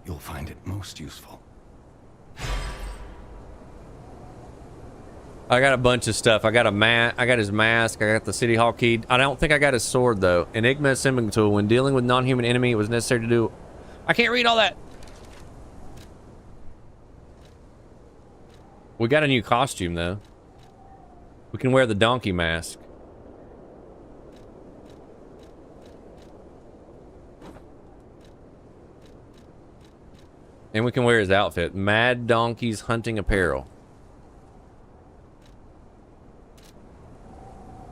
You'll find it most useful. I got a bunch of stuff. I got I got his mask. I got the City Hall key. I don't think I got his sword though. Enigma assembling tool. When dealing with non-human enemy, it was necessary to do. I can't read all that. We got a new costume though. We can wear the donkey mask. And we can wear his outfit. Mad Donkey's hunting apparel.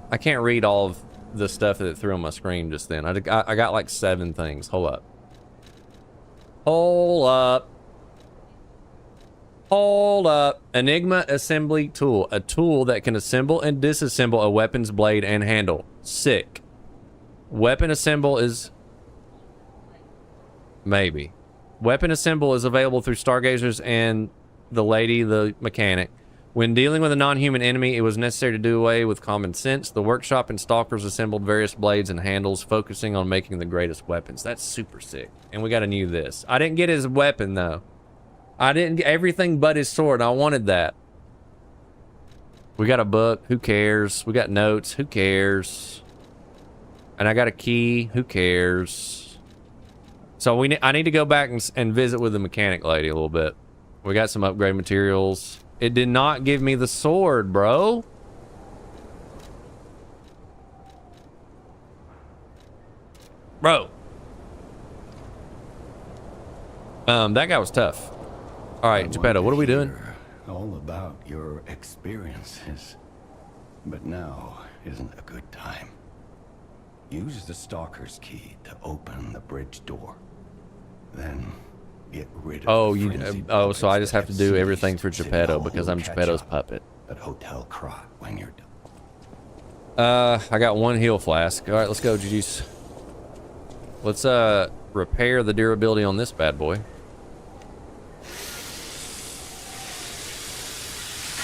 I can't read all of the stuff that it threw on my screen just then. I got like 7 things. Hold up. Hold up. Hold up. Enigma assembly tool. A tool that can assemble and disassemble a weapon's blade and handle. Sick. Weapon assemble is... Maybe. Weapon assemble is available through Stargazers and the lady, the mechanic. When dealing with a non-human enemy, it was necessary to do away with common sense. The workshop and stalkers assembled various blades and handles, focusing on making the greatest weapons. That's super sick. And we got a new this. I didn't get his weapon, though. I didn't get everything but his sword. I wanted that. We got a book. Who cares? We got notes. Who cares? And I got a key. Who cares? So I need to go back and visit with the mechanic lady a little bit. We got some upgrade materials. It did not give me the sword, bro. Bro. That guy was tough. All right, Geppetto, what are we doing? All about your experiences. But now isn't a good time. Use the Stalker's key to open the bridge door. Then get rid of so I just have to do everything for Geppetto because I'm Geppetto's puppet. At Hotel Krat when you're done. I got 1 heal flask. All right, let's go, GG's. Let's repair the durability on this bad boy.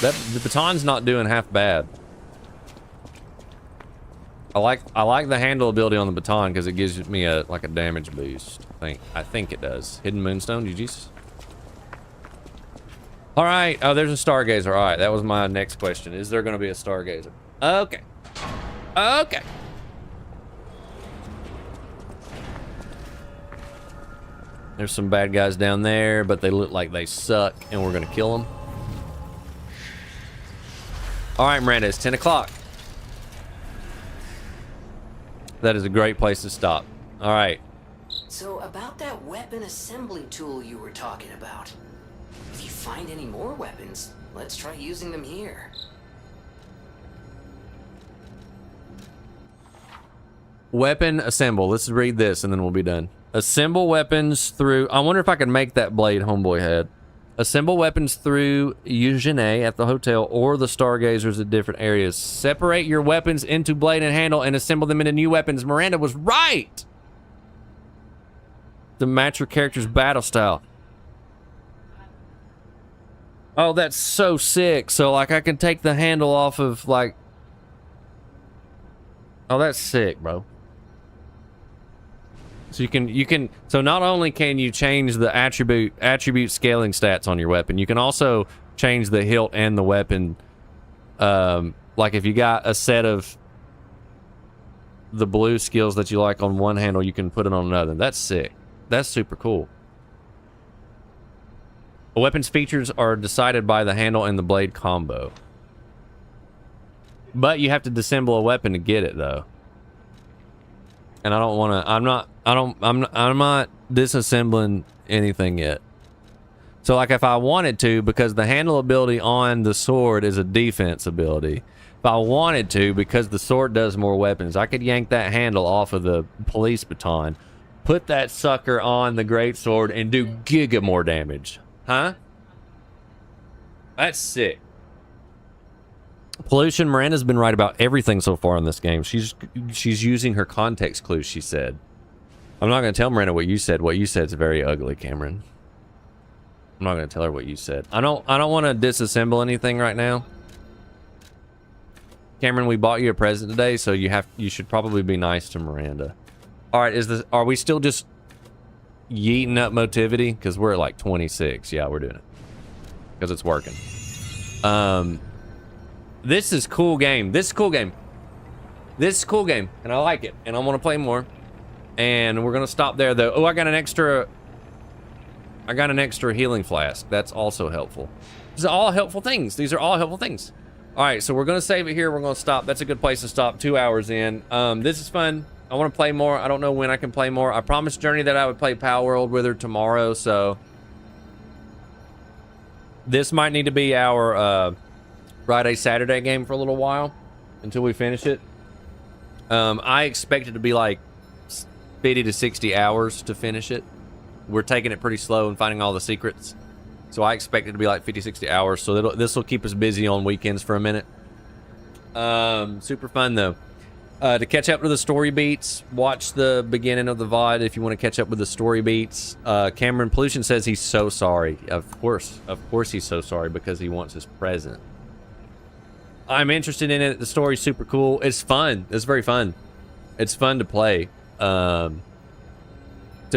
The baton's not doing half bad. I like the handle ability on the baton because it gives me a damage boost. I think it does. Hidden Moonstone, GG's. All right. Oh, there's a Stargazer. All right, that was my next question. Is there going to be a Stargazer? Okay. Okay. There's some bad guys down there, but they look like they suck, and we're going to kill them. All right, Miranda, it's 10 o'clock. That is a great place to stop. All right. So about that weapon assembly tool you were talking about. If you find any more weapons, let's try using them here. Weapon assemble. Let's read this and then we'll be done. Assemble weapons through... I wonder if I can make that blade homeboy had. Assemble weapons through Eugene at the hotel or the stargazers at different areas. Separate your weapons into blade and handle and assemble them into new weapons. Miranda was right! To match your character's battle style. Oh, that's so sick. So, like, I can take the handle off of, like... Oh, that's sick, bro. So so not only can you change the attribute scaling stats on your weapon, you can also change the hilt and the weapon. Like if you got a set of the blue skills that you like on one handle, you can put it on another. That's sick. That's super cool. A weapon's features are decided by the handle and the blade combo. But you have to disassemble a weapon to get it though. And I don't want to, I'm not disassembling anything yet. So like if I wanted to, because the handle ability on the sword is a defense ability. If I wanted to, because the sword does more weapons, I could yank that handle off of the police baton, put that sucker on the greatsword and do giga more damage. Huh? That's sick. Pollution, Miranda's been right about everything so far in this game. She's using her context clues, she said. I'm not going to tell Miranda what you said. What you said is very ugly, Cameron. I'm not going to tell her what you said. I don't want to disassemble anything right now. Cameron, we bought you a present today, so you should probably be nice to Miranda. All right, are we still just yeeting up Motivity? Because we're at like 26. Yeah, we're doing it. Because it's working. This is cool game. This is cool game. This is cool game, and I like it, and I want to play more. And we're gonna stop there though. Oh, I got an extra healing flask. That's also helpful. These are all helpful things. These are all helpful things. All right, so we're gonna save it here. We're gonna stop. That's a good place to stop. 2 hours in. This is fun. I want to play more. I don't know when I can play more. I promised Journey that I would play Power World with her tomorrow, so this might need to be our Friday, Saturday game for a little while until we finish it. I expect it to be like 50 to 60 hours to finish it. We're taking it pretty slow and finding all the secrets. So I expect it to be like 50, 60 hours. So this will keep us busy on weekends for a minute. Super fun though. To catch up to the story beats, watch the beginning of the VOD if you want to catch up with the story beats. Cameron Pollution says he's so sorry. Of course he's so sorry because he wants his present. I'm interested in it. The story's super cool. It's fun. It's very fun. It's fun to play. To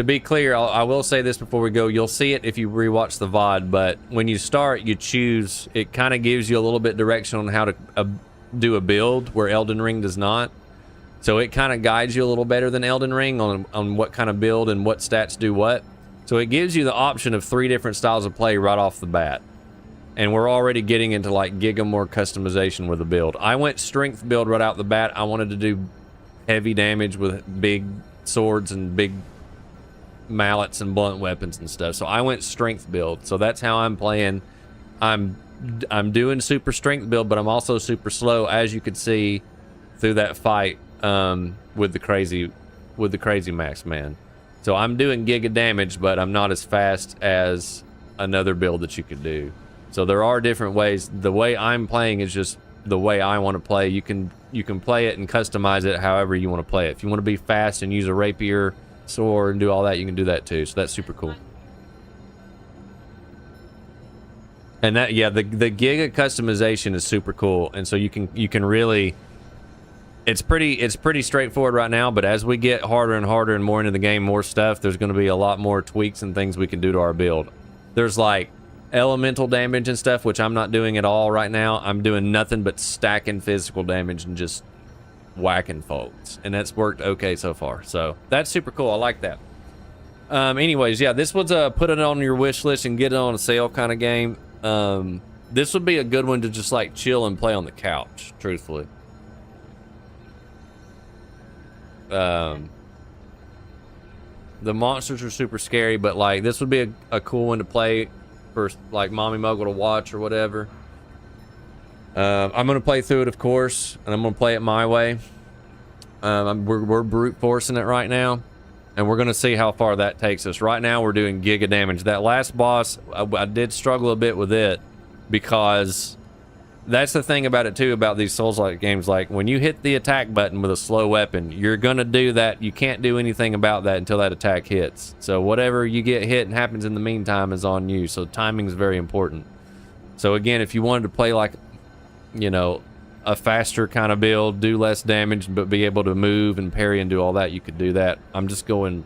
be clear, I will say this before we go. You'll see it if you rewatch the VOD, but when you start, you choose. It kind of gives you a little bit direction on how to do a build where Elden Ring does not. So it kind of guides you a little better than Elden Ring on what kind of build and what stats do what. So it gives you the option of 3 different styles of play right off the bat. And we're already getting into like giga more customization with the build. I went strength build right out the bat. I wanted to do heavy damage with big swords and big mallets and blunt weapons and stuff. So I went strength build. So that's how I'm playing. I'm doing super strength build, but I'm also super slow, as you could see through that fight with the crazy Max Man. So I'm doing giga damage, but I'm not as fast as another build that you could do. So there are different ways. The way I'm playing is just the way I want to play. You can play it and customize it however you want to play it. If you want to be fast and use a rapier, sword, and do all that, you can do that too. So that's super cool. And that, yeah, the giga customization is super cool. And so you can really, it's pretty straightforward right now, but as we get harder and harder and more into the game, more stuff, there's going to be a lot more tweaks and things we can do to our build. There's like elemental damage and stuff, which I'm not doing at all right now. I'm doing nothing but stacking physical damage and just whacking folks, and that's worked okay so far. So that's super cool. I like that. Anyways, yeah, this was a put it on your wish list and get it on a sale kind of game. This would be a good one to just like chill and play on the couch, truthfully. The monsters are super scary, but like this would be a cool one to play for like Mommy Mogul to watch or whatever. I'm gonna play through it, of course, and I'm gonna play it my way. We're brute forcing it right now. And we're going to see how far that takes us. Right now, we're doing giga damage. That last boss, I did struggle a bit with it because that's the thing about it, too, about these Souls-like games. Like, when you hit the attack button with a slow weapon, you're going to do that. You can't do anything about that until that attack hits. So whatever you get hit and happens in the meantime is on you. So timing is very important. So, again, if you wanted to play, like, you know, a faster kind of build, do less damage, but be able to move and parry and do all that, you could do that. I'm just going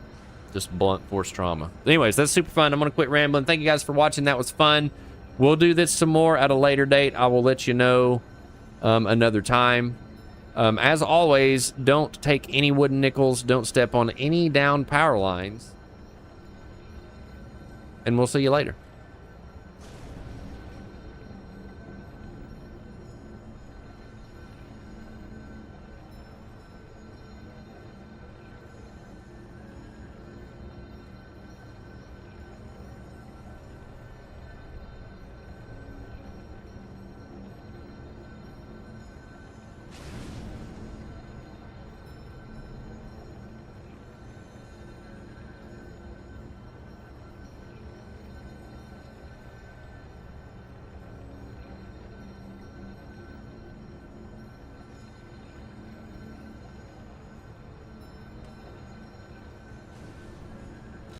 just blunt force trauma. Anyways, that's super fun. I'm going to quit rambling. Thank you guys for watching. That was fun. We'll do this some more at a later date. I will let you know another time. As always, don't take any wooden nickels. Don't step on any down power lines. And we'll see you later.